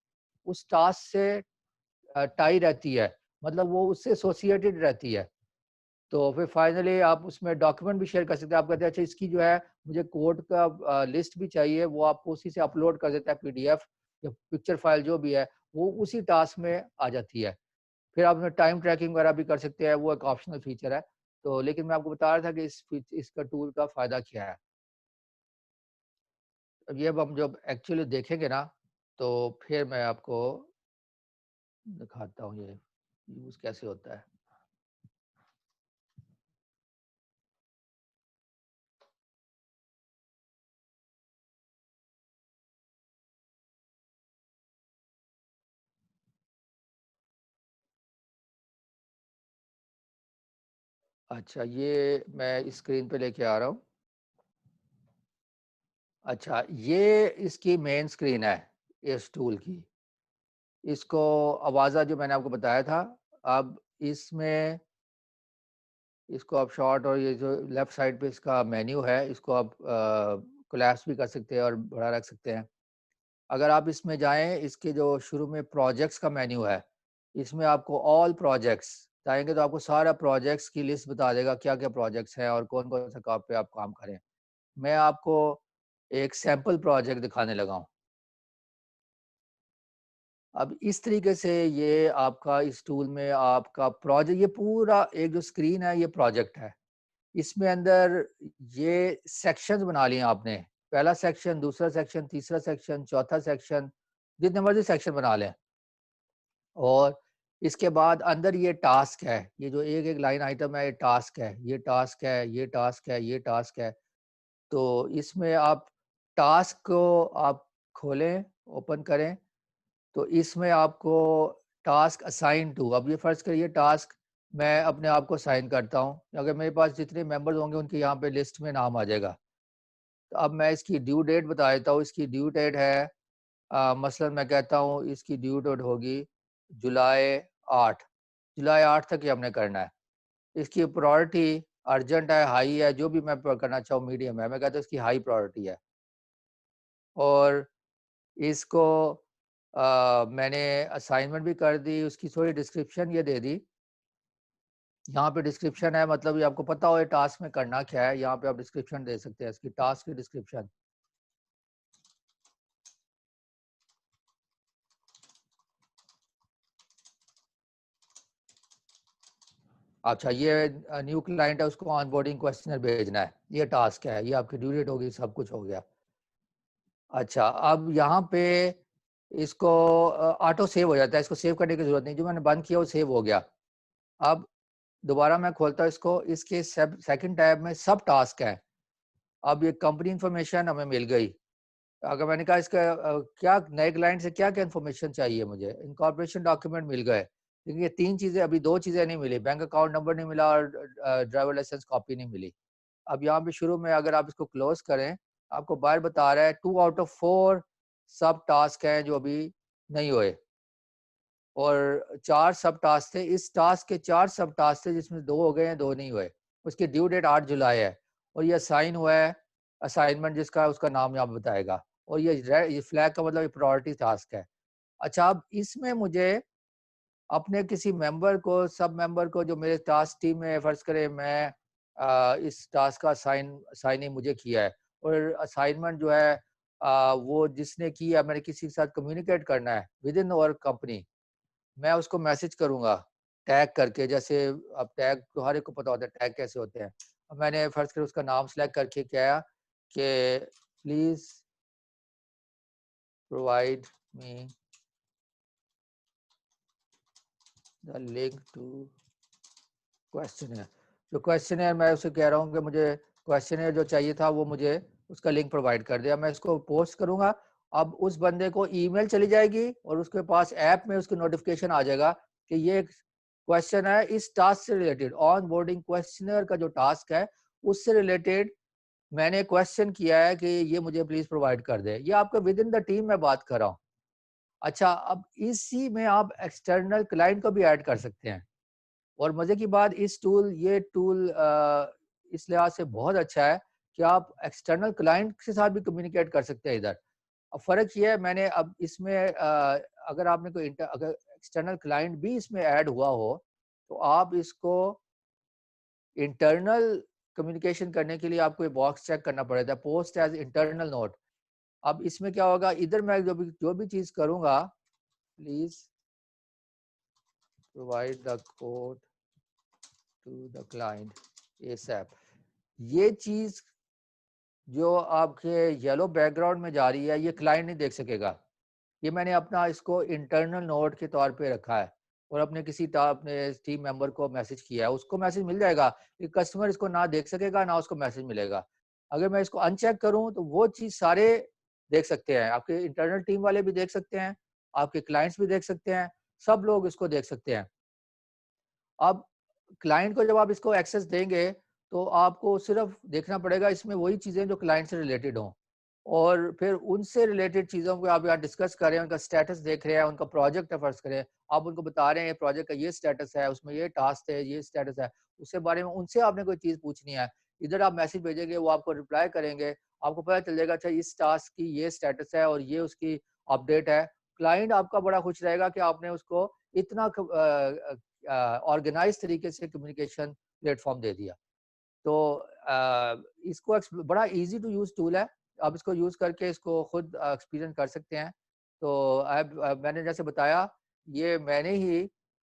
उस टास्क से टाई रहती है, मतलब वो उससे एसोसिएटेड रहती है। तो फिर फाइनली आप उसमें डॉक्यूमेंट भी शेयर कर सकते हैं। आप कहते हैं अच्छा इसकी जो है मुझे कोड का लिस्ट भी चाहिए, वो आपको उसी से अपलोड कर देता है पीडीएफ या पिक्चर फाइल जो भी है, वो उसी टास्क में आ जाती है। फिर आप उसमें टाइम ट्रैकिंग वगैरह भी कर सकते हैं, वो एक ऑप्शनल फीचर है। तो लेकिन मैं आपको बता रहा था कि इसका टूल का फ़ायदा क्या है। अब ये अब हम जब एक्चुअली देखेंगे ना, तो फिर मैं आपको दिखाता हूँ ये यूज़ कैसे होता है। अच्छा ये मैं स्क्रीन पे लेके आ रहा हूँ। अच्छा, ये इसकी मेन स्क्रीन है, इस टूल की। इसको आवाज़ा जो मैंने आपको बताया था, अब इसमें इसको आप शॉर्ट और ये जो लेफ्ट साइड पे इसका मेन्यू है, इसको आप कोलैप्स भी कर सकते हैं और बड़ा रख सकते हैं। अगर आप इसमें जाएँ, इसके जो शुरू में प्रोजेक्ट्स का मेन्यू है, इसमें आपको ऑल प्रोजेक्ट्स जाएँगे तो आपको सारा प्रोजेक्ट्स की लिस्ट बता देगा, क्या-क्या प्रोजेक्ट्स हैं और कौन-कौन से काम पे आप काम करें। मैं आपको एक सैंपल प्रोजेक्ट दिखाने लगा हूँ। अब इस तरीके से ये आपका इस टूल में आपका प्रोजेक्ट, ये पूरा एक जो स्क्रीन है ये प्रोजेक्ट है। इसमें अंदर ये सेक्शंस बना लिए आपने। पहला सेक्शन, दूसरा सेक्शन, तीसरा सेक्शन, चौथा सेक्शन, जितने मर्ज़ी सेक्शन बना लें। और इसके बाद अंदर ये टास्क है, ये जो एक-एक लाइन आइटम है ये टास्क है, ये टास्क है, ये टास्क है, ये टास्क है। तो इसमें आप टास्क को आप खोलें, ओपन करें, तो इसमें आपको टास्क असाइन टू, अब ये फ़र्ज़ करिए टास्क मैं अपने आप को असाइन करता हूँ। अगर मेरे पास जितने मेंबर्स होंगे उनके यहाँ पे लिस्ट में नाम आ जाएगा। तो अब मैं इसकी ड्यू डेट बता देता हूँ, इसकी ड्यू डेट है मसलन मैं कहता हूँ इसकी ड्यू डेट होगी जुलाई 8, जुलाई 8 तक ये हमने करना है। इसकी प्रायोरिटी अर्जेंट है, हाई है, जो भी मैं करना चाहूँ मीडियम है, मैं कहता हूँ इसकी हाई प्रायोरिटी है। और इसको मैंने असाइनमेंट भी कर दी, उसकी थोड़ी डिस्क्रिप्शन ये दे दी। यहाँ पे डिस्क्रिप्शन है, मतलब ये आपको पता हो ये टास्क में करना क्या है, यहाँ पे आप डिस्क्रिप्शन दे सकते हैं इसकी, टास्क की डिस्क्रिप्शन। अच्छा, ये न्यू क्लाइंट है, उसको ऑनबोर्डिंग क्वेश्चनर भेजना है, ये टास्क है, ये आपकी ड्यू डेट होगी, सब कुछ हो गया। अच्छा, अब यहाँ पे इसको ऑटो सेव हो जाता है, इसको सेव करने की जरूरत नहीं, जो मैंने बंद किया वो सेव हो गया। अब दोबारा मैं खोलता हूँ इसको, इसके सेकंड टैब में सब टास्क है। अब ये कंपनी इंफॉर्मेशन हमें मिल गई। अगर मैंने कहा इसका क्या नए क्लाइंट से क्या क्या इन्फॉर्मेशन चाहिए मुझे, इनकॉर्पोरेशन डॉक्यूमेंट मिल गए, लेकिन ये 3 चीज़ें, अभी 2 चीज़ें नहीं मिली, बैंक अकाउंट नंबर नहीं मिला और ड्राइवर लाइसेंस कॉपी नहीं मिली। अब यहाँ पे शुरू में अगर आप इसको क्लोज करें, आपको बाहर बता रहा है 2 आउट ऑफ 4 सब टास्क हैं जो अभी नहीं हुए, और 4 सब टास्क थे, इस टास्क के 4 सब टास्क थे जिसमें 2 हो गए हैं, 2 नहीं हुए। उसकी ड्यू डेट 8 जुलाई है और ये असाइन हुआ है, असाइनमेंट जिसका उसका नाम यहाँ पे बताएगा, और ये फ्लैग का मतलब ये प्रायोरिटी टास्क है। अच्छा, अब इसमें मुझे अपने किसी मेंबर को, सब मेंबर को जो मेरे टास्क टीम में, फर्ज करें मैं इस टास्क का साइनिंग मुझे किया है और असाइनमेंट जो है वो जिसने किया, मैंने किसी के साथ कम्युनिकेट करना है विद इन आवर कंपनी, मैं उसको मैसेज करूंगा टैग करके। जैसे अब टैग तो हर एक को पता होता है टैग कैसे होते हैं। अब मैंने फर्ज कर उसका नाम सेलेक्ट करके क्या कि please provide me the link to question. जो क्वेश्चन है मैं उसे कह रहा हूँ कि मुझे क्वेश्चन जो चाहिए था वो मुझे उसका लिंक प्रोवाइड कर दिया, मैं इसको पोस्ट करूंगा। अब उस बंदे को ईमेल चली जाएगी और उसके पास ऐप में उसको नोटिफिकेशन आ जाएगा कि ये क्वेश्चन है इस टास्क से रिलेटेड, ऑन बोर्डिंग क्वेश्चनर का जो टास्क है उससे रिलेटेड मैंने क्वेश्चन किया है कि ये मुझे प्लीज प्रोवाइड कर दे। ये आपके विद इन द टीम में बात कर रहा हूँ। अच्छा, अब इसी में आप एक्सटर्नल क्लाइंट को भी ऐड कर सकते हैं, और मजे की बात, ये टूल इस लिहाज से बहुत अच्छा है कि आप एक्सटर्नल क्लाइंट के साथ भी कम्युनिकेट कर सकते हैं इधर। अब फर्क ये है, मैंने अब इसमें अगर आपने अगर एक्सटर्नल क्लाइंट भी इसमें ऐड हुआ हो तो आप इसको इंटरनल कम्युनिकेशन करने के लिए आपको ये बॉक्स चेक करना पड़ेगा, पोस्ट एज इंटरनल नोट। अब इसमें क्या होगा, इधर मैं जो भी चीज करूंगा, please provide the code to the client ASAP, ये चीज जो आपके येलो बैकग्राउंड में जा रही है ये क्लाइंट नहीं देख सकेगा। ये मैंने अपना इसको इंटरनल नोट के तौर पे रखा है और अपने अपने टीम मेंबर को मैसेज किया है, उसको मैसेज मिल जाएगा। कस्टमर इसको ना देख सकेगा ना उसको मैसेज मिलेगा। अगर मैं इसको अनचेक करूं तो वो चीज सारे देख सकते हैं, आपके इंटरनल टीम वाले भी देख सकते हैं, आपके क्लाइंट्स भी देख सकते हैं, सब लोग इसको देख सकते हैं। अब क्लाइंट को जब आप इसको एक्सेस देंगे तो आपको सिर्फ देखना पड़ेगा इसमें वही चीज़ें जो क्लाइंट से रिलेटेड हों, और फिर उनसे रिलेटेड चीज़ों को आप यहाँ डिस्कस करें, उनका स्टेटस देख रहे हैं, उनका प्रोजेक्ट है फर्ज करें, आप उनको बता रहे हैं ये प्रोजेक्ट का ये स्टेटस है, उसमें ये टास्क है, ये स्टेटस है, उसके बारे में उनसे आपने कोई चीज़ पूछनी है, इधर आप मैसेज भेजेंगे, वो आपको रिप्लाई करेंगे, आपको पता चल जाएगा अच्छा इस टास्क की ये स्टेटस है और ये उसकी अपडेट है। क्लाइंट आपका बड़ा खुश रहेगा कि आपने उसको इतना ऑर्गेनाइज तरीके से कम्युनिकेशन प्लेटफॉर्म दे दिया। तो इसको बड़ा इजी टू यूज टूल है, आप इसको यूज करके इसको खुद एक्सपीरियंस कर सकते हैं। तो मैंने जैसे बताया, ये मैंने ही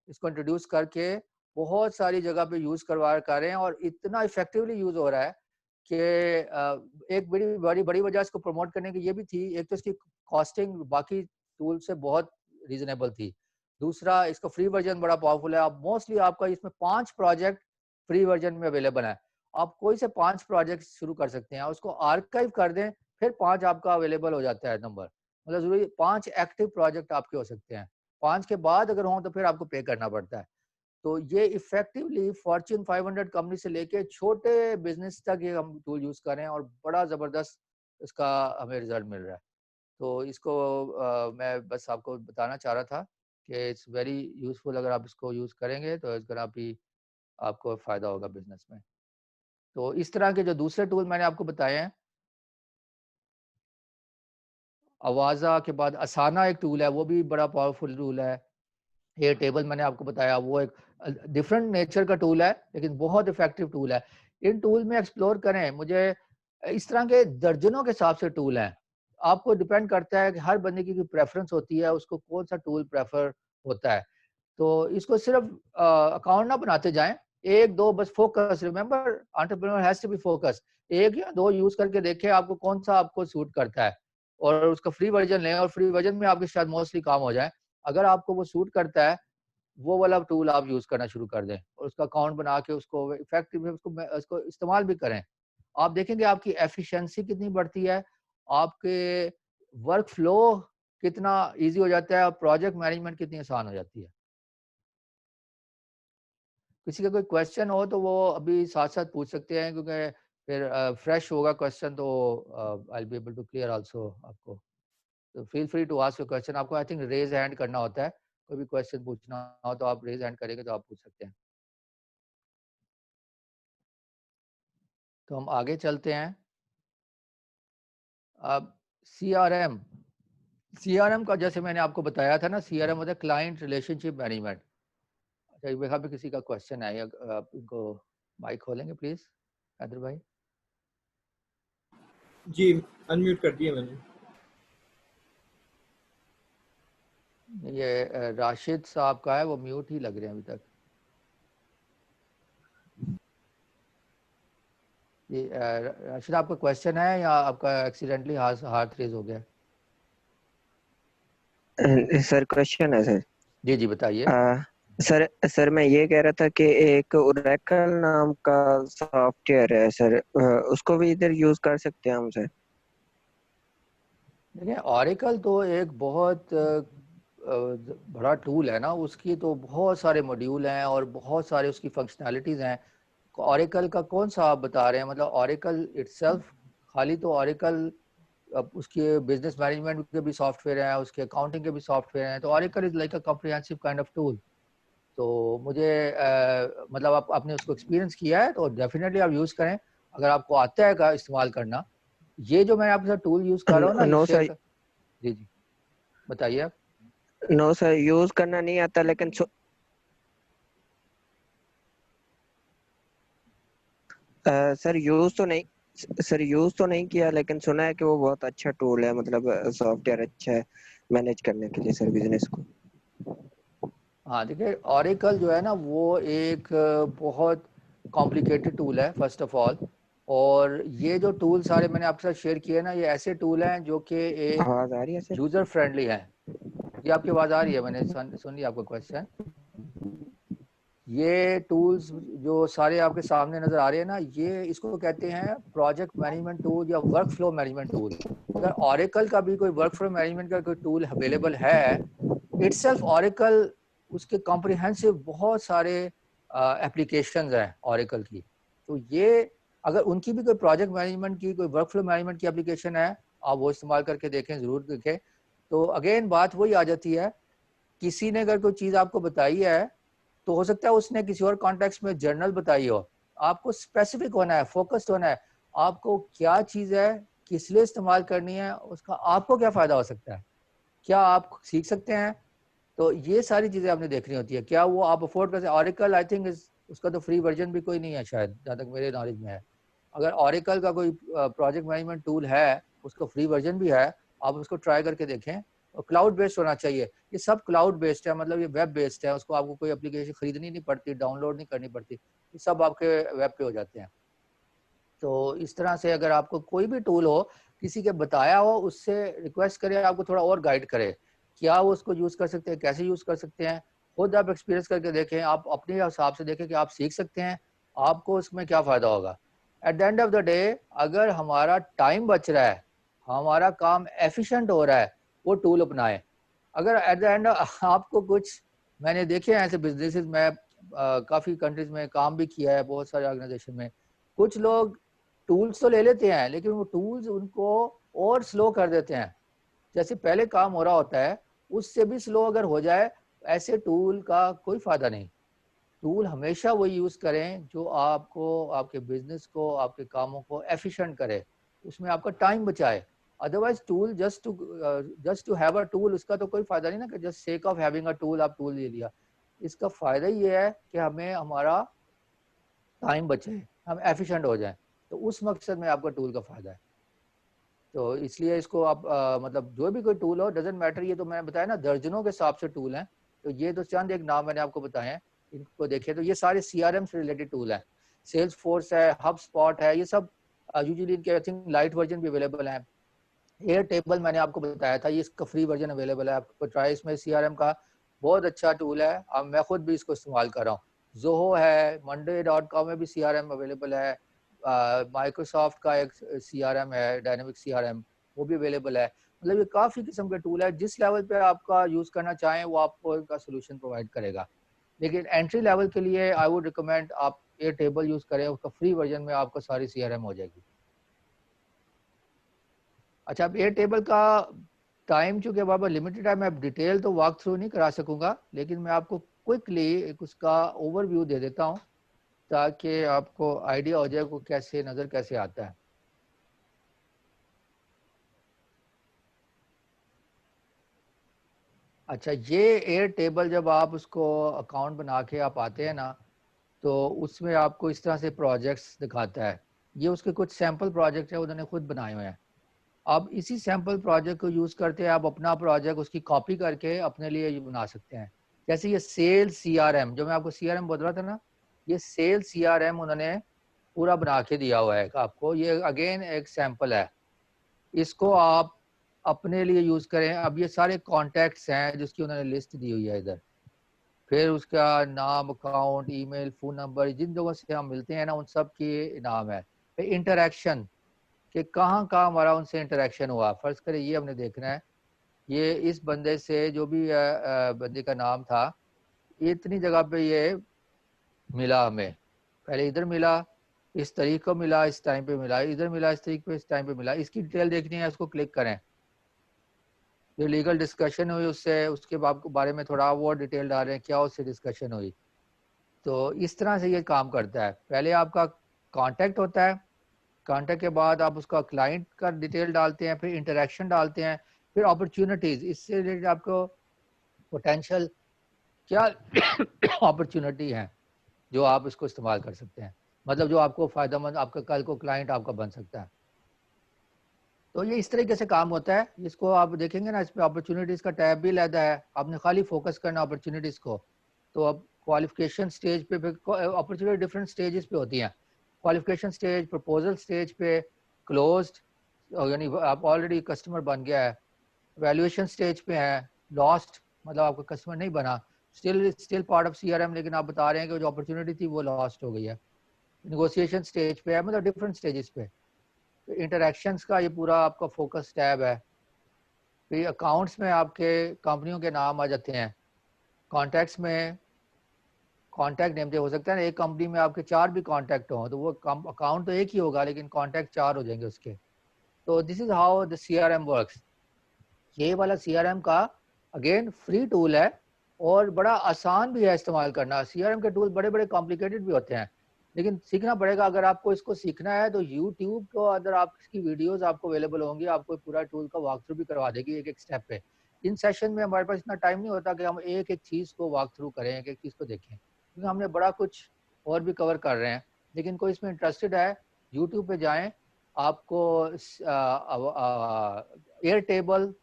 इसको इंट्रोड्यूस करके बहुत सारी जगह पे यूज कर रहे हैं और इतना इफेक्टिवली यूज हो रहा है कि एक बड़ी बड़ी बड़ी वजह इसको प्रमोट करने की ये भी थी, एक तो इसकी कॉस्टिंग बाकी टूल से बहुत रीजनेबल थी, दूसरा इसका फ्री वर्जन बड़ा पावरफुल है। आप मोस्टली आपका इसमें 5 प्रोजेक्ट फ्री वर्जन में अवेलेबल है, आप कोई से 5 प्रोजेक्ट शुरू कर सकते हैं, उसको आर्काइव कर दें, फिर 5 आपका अवेलेबल हो जाता है नंबर, मतलब जरूरी 5 एक्टिव प्रोजेक्ट आपके हो सकते हैं, 5 के बाद अगर हो तो फिर आपको पे करना पड़ता है। तो ये इफेक्टिवली फॉर्च्यून 500 कंपनी से लेके छोटे बिजनेस तक ये हम टूल यूज कर रहे हैं और बड़ा जबरदस्त इसका हमें रिजल्ट मिल रहा है। तो इसको मैं बस आपको बताना चाह रहा था कि इट्स वेरी यूजफुल, अगर आप इसको यूज करेंगे तो इट्स गोना बी आपको फ़ायदा होगा बिजनेस में। तो इस तरह के जो दूसरे टूल मैंने आपको बताए हैं, अवाज़ा के बाद असाना एक टूल है, वो भी बड़ा पावरफुल टूल है। ये टेबल मैंने आपको बताया, वो एक डिफरेंट नेचर का टूल है, लेकिन बहुत इफेक्टिव टूल है। इन टूल में एक्सप्लोर करें। मुझे इस तरह के दर्जनों के हिसाब से टूल हैं। आपको डिपेंड करता है कि हर बंदे की प्रेफरेंस होती है, उसको कौन सा टूल प्रेफर होता है। तो इसको सिर्फ अकाउंट ना बनाते जाएं, एक दो बस focus. Remember, entrepreneur has to be focus. एक या दो यूज करके देखें आपको कौन सा आपको सूट करता है, और उसका फ्री वर्जन लें, और फ्री वर्जन में आपके शायद मोस्टली काम हो जाए। अगर आपको वो सूट करता है, वो वाला टूल आप यूज करना शुरू कर दें, और उसका अकाउंट बना के उसको इफेक्टिव उसको इस्तेमाल भी करें। आप देखेंगे आपकी एफिशिएंसी कितनी बढ़ती है, आपके वर्क फ्लो कितना इजी हो जाता है, और प्रोजेक्ट मैनेजमेंट कितनी आसान हो जाती है। किसी का कोई क्वेश्चन हो तो वो अभी साथ साथ पूछ सकते हैं, क्योंकि फिर फ्रेश होगा क्वेश्चन, तो I be able to clear also आपको। तो feel free to ask your question. आपको आई थिंक रेज हैंड करना होता है, कोई भी क्वेश्चन पूछना हो तो आप रेज हैंड करेंगे तो आप पूछ सकते हैं। तो हम आगे चलते हैं। अब सीआरएम, सीआरएम का जैसे मैंने आपको बताया था ना, सीआरएम होता है क्लाइंट रिलेशनशिप मैनेजमेंट। अच्छा, यहाँ पे किसी का क्वेश्चन है, आप इनको माइक खोलेंगे प्लीज, हैदर भाई। जी, अनम्यूट कर दिया मैंने। ये राशिद साहब का है, वो म्यूट ही लग रहे हैं अभी तक। ये राशिद, आपका क्वेश्चन है या आपका एक्सीडेंटली हाथ रेज हो गया? सर क्वेश्चन है सर। जी जी बताइए। सर सर मैं ये कह रहा था कि एक ओरेकल नाम का सॉफ्टवेयर है सर, उसको भी इधर यूज कर सकते हैं हम सर? देखिए, ऑरेकल तो एक बहुत बड़ा टूल है ना, उसकी तो बहुत सारे मॉड्यूल हैं और बहुत सारे उसकी फंक्शनैलिटीज़ हैं। ऑरेकल का कौन सा आप बता रहे हैं? मतलब ऑरेकल इटसेल्फ, खाली तो ऑरेकल, उसके बिजनेस मैनेजमेंट के भी सॉफ्टवेयर हैं, उसके अकाउंटिंग के भी सॉफ्टवेयर हैं। तो oracle is like a comprehensive kind of tool. तो मुझे मतलब आपने उसको एक्सपीरियंस किया है तो डेफिनेटली आप यूज़ करें, अगर आपको आता है का इस्तेमाल करना। ये जो मैं आपके साथ टूल यूज़ कर रहा हूँ ना, ये नो शेयर सर, कर। जी जी बताइए आप। नो सर, यूज करना नहीं आता, लेकिन सर यूज तो नहीं किया, लेकिन सुना है कि वो बहुत अच्छा टूल है, मतलब सॉफ्टवेयर अच्छा है मैनेज करने के लिए सर बिजनेस को। हाँ देखिए, ऑरेकल जो है ना, वो एक बहुत कॉम्प्लिकेटेड टूल है फर्स्ट ऑफ ऑल। और ये जो टूल सारे मैंने आपके साथ शेयर किए ना, ये ऐसे टूल हैं जो कि एक आवाज आ रही है सर? यूज़र फ्रेंडली हैं। ये आपकी आवाज़ आ रही है? मैंने सुन लिया आपका क्वेश्चन। ये टूल्स जो सारे आपके सामने नज़र आ रहे हैं ना, ये इसको कहते हैं प्रोजेक्ट मैनेजमेंट टूल या वर्क फ्लो मैनेजमेंट टूल। अगर ऑरेकल का भी कोई वर्क फ्लो मैनेजमेंट का कोई टूल अवेलेबल है, इटसेल्फ ऑरेकल, उसके कॉम्प्रिहेंसिव बहुत सारे एप्लीकेशंस हैं ऑरेकल की। तो ये अगर उनकी भी कोई प्रोजेक्ट मैनेजमेंट की, कोई वर्क फ्लो मैनेजमेंट की एप्लीकेशन है, आप वो इस्तेमाल करके देखें, ज़रूर देखें। तो अगेन बात वही आ जाती है, किसी ने अगर कोई चीज़ आपको बताई है, तो हो सकता है उसने किसी और कॉन्टेक्स्ट में जर्नल बताई हो। आपको स्पेसिफिक होना है, फोकस्ड होना है। आपको क्या चीज़ है, किस लिए इस्तेमाल करनी है, उसका आपको क्या फ़ायदा हो सकता है, क्या आप सीख सकते हैं। तो ये सारी चीज़ें आपने देखनी होती है। क्या वो आप अफोर्ड कर सकते? ऑरेकल आई थिंक उसका तो फ्री वर्जन भी कोई नहीं है शायद, जहाँ तक मेरे नॉलेज में है। अगर ऑरेकल का कोई प्रोजेक्ट मैनेजमेंट टूल है, उसका फ्री वर्जन भी है, आप उसको ट्राई करके देखें। और क्लाउड बेस्ड होना चाहिए। ये सब क्लाउड बेस्ड है, मतलब ये वेब बेस्ड है, उसको आपको कोई एप्लीकेशन खरीदनी नहीं पड़ती, डाउनलोड नहीं करनी पड़ती, ये सब आपके वेब पे हो जाते हैं। तो इस तरह से अगर आपको कोई भी टूल हो, किसी के बताया हो, उससे रिक्वेस्ट करें आपको थोड़ा और गाइड करे, क्या वो उसको यूज़ कर सकते हैं, कैसे यूज़ कर सकते हैं। खुद आप एक्सपीरियंस करके देखें, आप अपने हिसाब से देखें कि आप सीख सकते हैं, आपको उसमें क्या फ़ायदा होगा। At the end of the day, अगर हमारा टाइम बच रहा है, हमारा काम एफिशिएंट हो रहा है, वो टूल अपनाएं। अगर एट द एंड आपको कुछ, मैंने देखे हैं ऐसे बिजनेसेस में, काफ़ी कंट्रीज में काम भी किया है, बहुत सारे ऑर्गेनाइजेशन में। कुछ लोग टूल्स तो ले लेते हैं, लेकिन वो टूल्स उनको और स्लो कर देते हैं। जैसे पहले काम हो रहा होता है, उससे भी स्लो अगर हो जाए, ऐसे टूल का कोई फायदा नहीं। टूल हमेशा वो यूज़ करें जो आपको, आपके बिजनेस को, आपके कामों को एफिशिएंट करे, उसमें आपका टाइम बचाए। Otherwise tool just to have a tool, उसका तो कोई फायदा नहीं ना, कि just sake of having a tool आप टूल ले लिया। इसका फायदा ये है कि हमें हमारा टाइम बचे, हम एफिशिएंट हो जाएं, तो उस मकसद में आपका टूल का फायदा है। तो इसलिए इसको आप मतलब जो भी कोई टूल हो, डजेंट मैटर, ये तो मैंने बताया ना दर्जनों के हिसाब से टूल हैं, तो ये तो चंद एक नाम मैंने आपको बताए हैं, इनको देखिए। तो ये सारे CRM से रिलेटेड टूल हैं, सेल्स फोर्स है, हब स्पॉट है, ये सब यूजुअली इनके आई थिंक लाइट वर्जन भी अवेलेबल है। एयर टेबल मैंने आपको बताया था, ये इसका फ्री वर्जन अवेलेबल है, आपको ट्राई। इसमें CRM का बहुत अच्छा टूल है, अब मैं खुद भी इसको इस्तेमाल कर रहा हूँ। जोहो है, monday.com में भी CRM अवेलेबल है, माइक्रोसॉफ्ट का एक CRM है, डायनेमिक CRM, वो भी अवेलेबल है। मतलब ये काफ़ी किस्म के टूल है, जिस लेवल पे आपका यूज़ करना चाहें वो आपको इनका सोल्यूशन प्रोवाइड करेगा। लेकिन एंट्री लेवल के लिए आई वुड रिकमेंड आप एयर टेबल यूज़ करें, उसका फ्री वर्जन में आपको सारी CRM हो जाएगी। अच्छा, अब एयर टेबल का टाइम चूँकि अब लिमिटेड है, मैं डिटेल तो वॉक थ्रू नहीं करा सकूंगा, लेकिन मैं आपको क्विकली एक उसका ओवरव्यू दे देता हूँ, ताकि आपको आइडिया हो जाए को कैसे नज़र कैसे आता है। अच्छा, ये एयर टेबल जब आप उसको अकाउंट बना के आप आते हैं ना, तो उसमें आपको इस तरह से प्रोजेक्ट्स दिखाता है। ये उसके कुछ सैम्पल प्रोजेक्ट है, उन्होंने खुद बनाए हुए हैं। अब इसी सैम्पल प्रोजेक्ट को यूज़ करते हैं आप अपना प्रोजेक्ट उसकी कॉपी करके अपने लिए ये बना सकते हैं। जैसे ये सेल्स CRM, जो मैं आपको CRM बोल रहा था ना, ये सेल्स CRM उन्होंने पूरा बना के दिया हुआ है आपको। ये अगेन एक सैम्पल है, इसको आप अपने लिए यूज़ करें। अब ये सारे कॉन्टैक्ट्स हैं जिसकी उन्होंने लिस्ट दी हुई है इधर, फिर उसका नाम, अकाउंट, ईमेल, फ़ोन नंबर, जिन लोगों से हम मिलते हैं ना उन सब की नाम है। फिर इंटरेक्शन, कि कहाँ कहाँ हमारा उनसे इंटरेक्शन हुआ। फ़र्ज़ करें ये हमने देखना है, ये इस बंदे से जो भी बंदे का नाम था, ये इतनी जगह पे ये मिला हमें, पहले इधर मिला, इस तारीख को मिला, इस टाइम पे मिला, इधर मिला, इस तारीख पे, इस टाइम पे मिला। इसकी डिटेल देखनी है, उसको क्लिक करें। जो लीगल डिस्कशन हुई उससे, उसके बारे में थोड़ा वो डिटेल डाल रहे हैं, क्या उससे डिस्कशन हुई। तो इस तरह से ये काम करता है। पहले आपका कांटेक्ट होता है, कांटेक्ट के बाद आप उसका क्लाइंट का डिटेल डालते हैं, फिर इंटरेक्शन डालते हैं, फिर अपॉर्चुनिटीज, इससे रिलेटेड आपको पोटेंशियल क्या अपॉर्चुनिटी है जो आप इसको इस्तेमाल कर सकते हैं, मतलब जो आपको फायदेमंद, आपका कल को क्लाइंट आपका बन सकता है। तो ये इस तरीके से काम होता है। इसको आप देखेंगे ना, इसमें अपॉर्चुनिटीज का टैब भी लगा है, आपने खाली फोकस करना अपॉर्चुनिटीज को। तो अब क्वालिफिकेशन स्टेज पे, अपॉर्चुनिटी डिफरेंट स्टेजेस पे होती हैं। क्वालिफिकेशन स्टेज, प्रपोजल स्टेज पे, क्लोज्ड, यानी आप ऑलरेडी कस्टमर बन गया है, वैल्यूएशन स्टेज पे है, लॉस्ट मतलब आपका कस्टमर नहीं बना, स्टिल पार्ट ऑफ CRM, लेकिन आप बता रहे हैं कि जो अपॉर्चुनिटी थी वो लॉस्ट हो गई है। नेगोशिएशन स्टेज पे है, मतलब डिफरेंट स्टेजेस पे। इंटरेक्शंस का ये पूरा आपका फोकस टैब है। फिर अकाउंट्स में आपके कंपनियों के नाम आ जाते हैं। कॉन्टैक्ट्स में कॉन्टैक्ट नेम हो सकता है ना, एक कंपनी में आपके 4 भी कॉन्टैक्ट हों, तो वो अकाउंट तो एक ही होगा लेकिन कॉन्टैक्ट 4 हो जाएंगे उसके। तो this is how the CRM works. ये वाला CRM का अगेन फ्री टूल है और बड़ा आसान भी है इस्तेमाल करना। CRM के टूल बड़े बड़े कॉम्प्लिकेटेड भी होते हैं, लेकिन सीखना पड़ेगा। अगर आपको इसको सीखना है तो YouTube को अंदर आपकी वीडियोस आपको अवेलेबल होंगी, आपको पूरा टूल का वॉक थ्रू भी करवा देगी एक एक स्टेप पे। इन सेशन में हमारे पास इतना टाइम नहीं होता कि हम एक एक चीज़ को वॉक थ्रू करें, एक एक चीज़ को देखें, क्योंकि हमने बड़ा कुछ और भी कवर कर रहे हैं। लेकिन कोई इसमें इंटरेस्टेड है, यूट्यूब पे जाएं, आपको एयर टेबल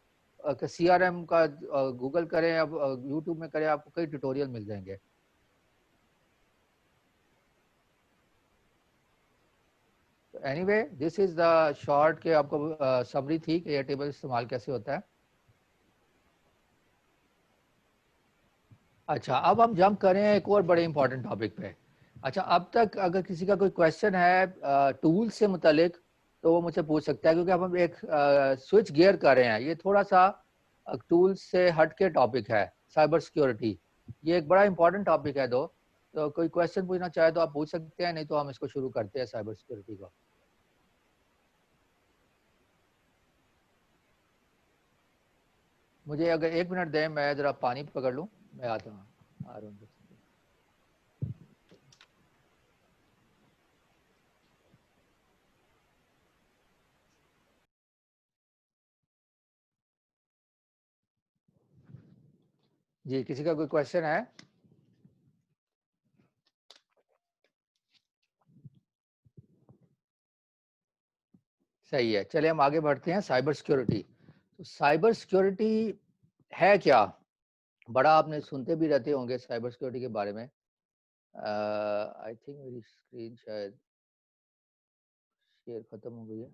CRM का गूगल करें, अब यूट्यूब में करें, आपको कई ट्यूटोरियल मिल जाएंगे। Anyway, this is the short के आपको समरी थी कि एयर टेबल इस्तेमाल कैसे होता है। अच्छा, अब हम जंप करें एक और बड़े इंपॉर्टेंट टॉपिक पे। अच्छा, अब तक अगर किसी का कोई क्वेश्चन है टूल से मुतालिक, तो वो मुझे पूछ सकता है, क्योंकि अब हम एक स्विच गियर कर रहे हैं। ये थोड़ा सा टूल से हट के टॉपिक है, साइबर सिक्योरिटी। ये एक बड़ा इंपॉर्टेंट टॉपिक है दो। तो कोई क्वेश्चन पूछना चाहे तो आप पूछ सकते हैं, नहीं तो हम इसको शुरू करते हैं साइबर सिक्योरिटी को। मुझे अगर 1 मिनट दें, मैं ज़रा पानी पकड़ लूँ, मैं आता हूँ, आ रहा हूँ। जी, किसी का कोई क्वेश्चन है? सही है, चलिए हम आगे बढ़ते हैं। Cyber security. तो साइबर सिक्योरिटी है क्या? बड़ा आपने सुनते भी रहते होंगे साइबर सिक्योरिटी के बारे में। आई थिंक मेरी स्क्रीन शायद शेयर खत्म हो गई है।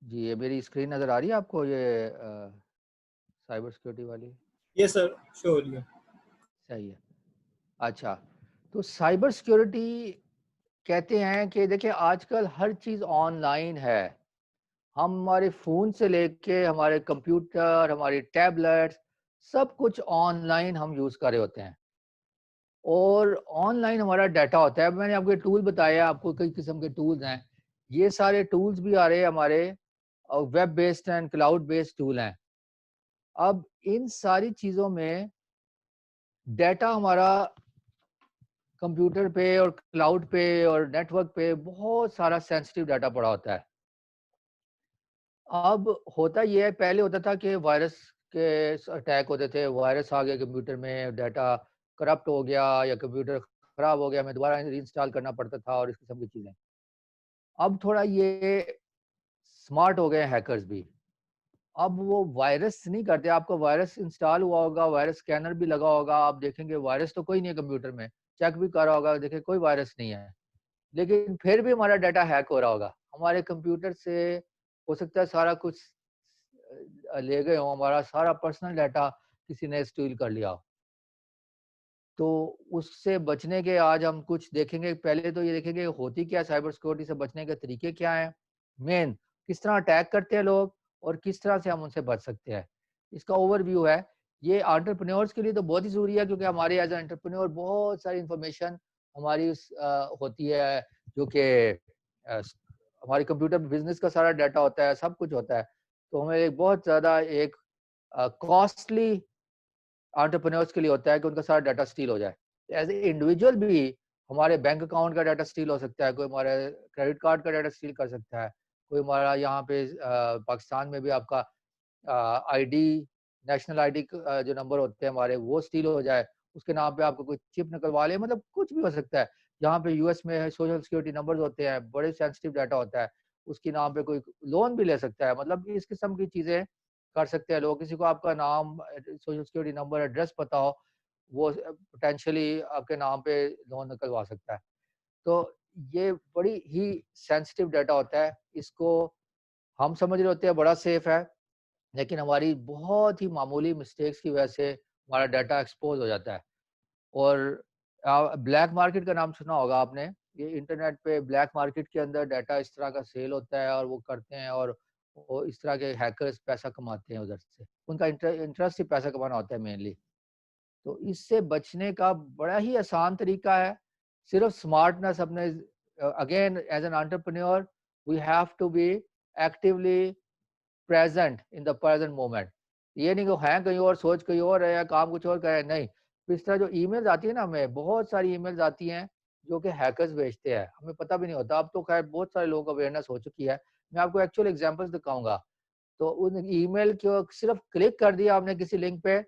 जी, ये मेरी स्क्रीन नज़र आ रही है आपको, ये साइबर सिक्योरिटी वाली? ये सर शो हो रही है। सही है। अच्छा, तो साइबर सिक्योरिटी कहते हैं कि देखिए आजकल हर चीज़ ऑनलाइन है। हम हमारे फ़ोन से लेके हमारे कंप्यूटर, हमारी टैबलेट्स, सब कुछ ऑनलाइन हम यूज़ कर रहे होते हैं और ऑनलाइन हमारा डाटा होता है। अब मैंने आपको टूल बताया, आपको कई किस्म के टूल्स हैं। ये सारे टूल्स भी आ रहे हैं हमारे web based and cloud based tool हैं। अब इन सारी चीज़ों में डाटा हमारा कंप्यूटर पे और क्लाउड पे और नेटवर्क पे बहुत सारा सेंसिटिव डाटा पड़ा होता है। अब होता ये है, पहले होता था कि वायरस के अटैक होते थे, वायरस आ गया कंप्यूटर में, डाटा करप्ट हो गया या कंप्यूटर खराब हो गया, हमें दोबारा रीइंस्टॉल करना पड़ता था और इस किस्म की चीज़ें। अब थोड़ा ये स्मार्ट हो गए हैकर्स भी। अब वो वायरस नहीं करते, आपका वायरस इंस्टॉल हुआ होगा, वायरस स्कैनर भी लगा होगा, आप देखेंगे वायरस तो कोई नहीं है कंप्यूटर में, चेक भी करा होगा, देखें कोई वायरस नहीं है। लेकिन फिर भी हमारा डाटा हैक हो रहा होगा। हमारे कंप्यूटर से हो सकता है सारा कुछ ले गए हों, हमारा सारा पर्सनल डाटा किसी ने स्टील कर लिया हो। तो उससे बचने के आज हम कुछ देखेंगे, पहले तो ये देखेंगे होती क्या है, साइबर सिक्योरिटी से बचने के तरीके क्या हैं? मेन किस तरह अटैक करते हैं लोग और किस तरह से हम उनसे बच सकते हैं। इसका ओवरव्यू है। ये एंटरप्रेन्योर्स के लिए तो बहुत ही ज़रूरी है, क्योंकि हमारे एज़ अ एंटरप्रेन्योर बहुत सारी इन्फॉर्मेशन हमारी होती है जो कि हमारे कंप्यूटर पे बिज़नेस का सारा डाटा होता है, सब कुछ होता है। तो हमें एक बहुत ज़्यादा एक कॉस्टली एंटरप्रेन्योर्स के लिए होता है कि उनका सारा डाटा स्टील हो जाए। एज़ ए इंडिविजुअल भी हमारे बैंक अकाउंट का डाटा स्टील हो सकता है, कोई हमारे क्रेडिट कार्ड का डाटा स्टील कर सकता है, कोई हमारा यहाँ पे पाकिस्तान में भी आपका आईडी, नेशनल आईडी जो नंबर होते हैं हमारे, वो स्टील हो जाए, उसके नाम पे आपको कोई चिप निकलवा ले, मतलब कुछ भी हो सकता है। यहाँ पे यूएस में सोशल सिक्योरिटी नंबर्स होते हैं, बड़े सेंसिटिव डाटा होता है, उसके नाम पे कोई लोन भी ले सकता है, मतलब इस किस्म की चीज़ें कर सकते हैं लोग। किसी को आपका नाम, सोशल सिक्योरिटी नंबर, एड्रेस पता हो, वो पोटेंशियली आपके नाम पे लोन निकलवा सकता है। तो ये बड़ी ही सेंसिटिव डाटा होता है, इसको हम समझ रहे होते हैं बड़ा सेफ है, लेकिन हमारी बहुत ही मामूली मिस्टेक्स की वजह से हमारा डाटा एक्सपोज़ हो जाता है। और ब्लैक मार्केट का नाम सुना होगा आपने। ये इंटरनेट पे ब्लैक मार्केट के अंदर डाटा इस तरह का सेल होता है और वो करते हैं और वो इस तरह के हैकर्स पैसा कमाते हैं उधर से। उनका इंटरेस्ट ही पैसा कमाना होता है मेनली। तो इससे बचने का बड़ा ही आसान तरीका है, सिर्फ स्मार्टनेस अपने again as an entrepreneur we have to be actively present in the present moment. ये नहीं कि हैं कहीं और, सोच कहीं और है या काम कुछ और कर रहे हैं, नहीं। इस तरह जो ईमेल्स आती है ना, हमें बहुत सारी ईमेल्स आती हैं जो कि हैकर्स भेजते हैं, हमें पता भी नहीं होता। अब तो खैर बहुत सारे लोगों को अवेयरनेस हो चुकी है। मैं आपको एक्चुअल एग्जांपल्स दिखाऊंगा। तो उन ईमेल को सिर्फ क्लिक कर दिया आपने किसी लिंक पे,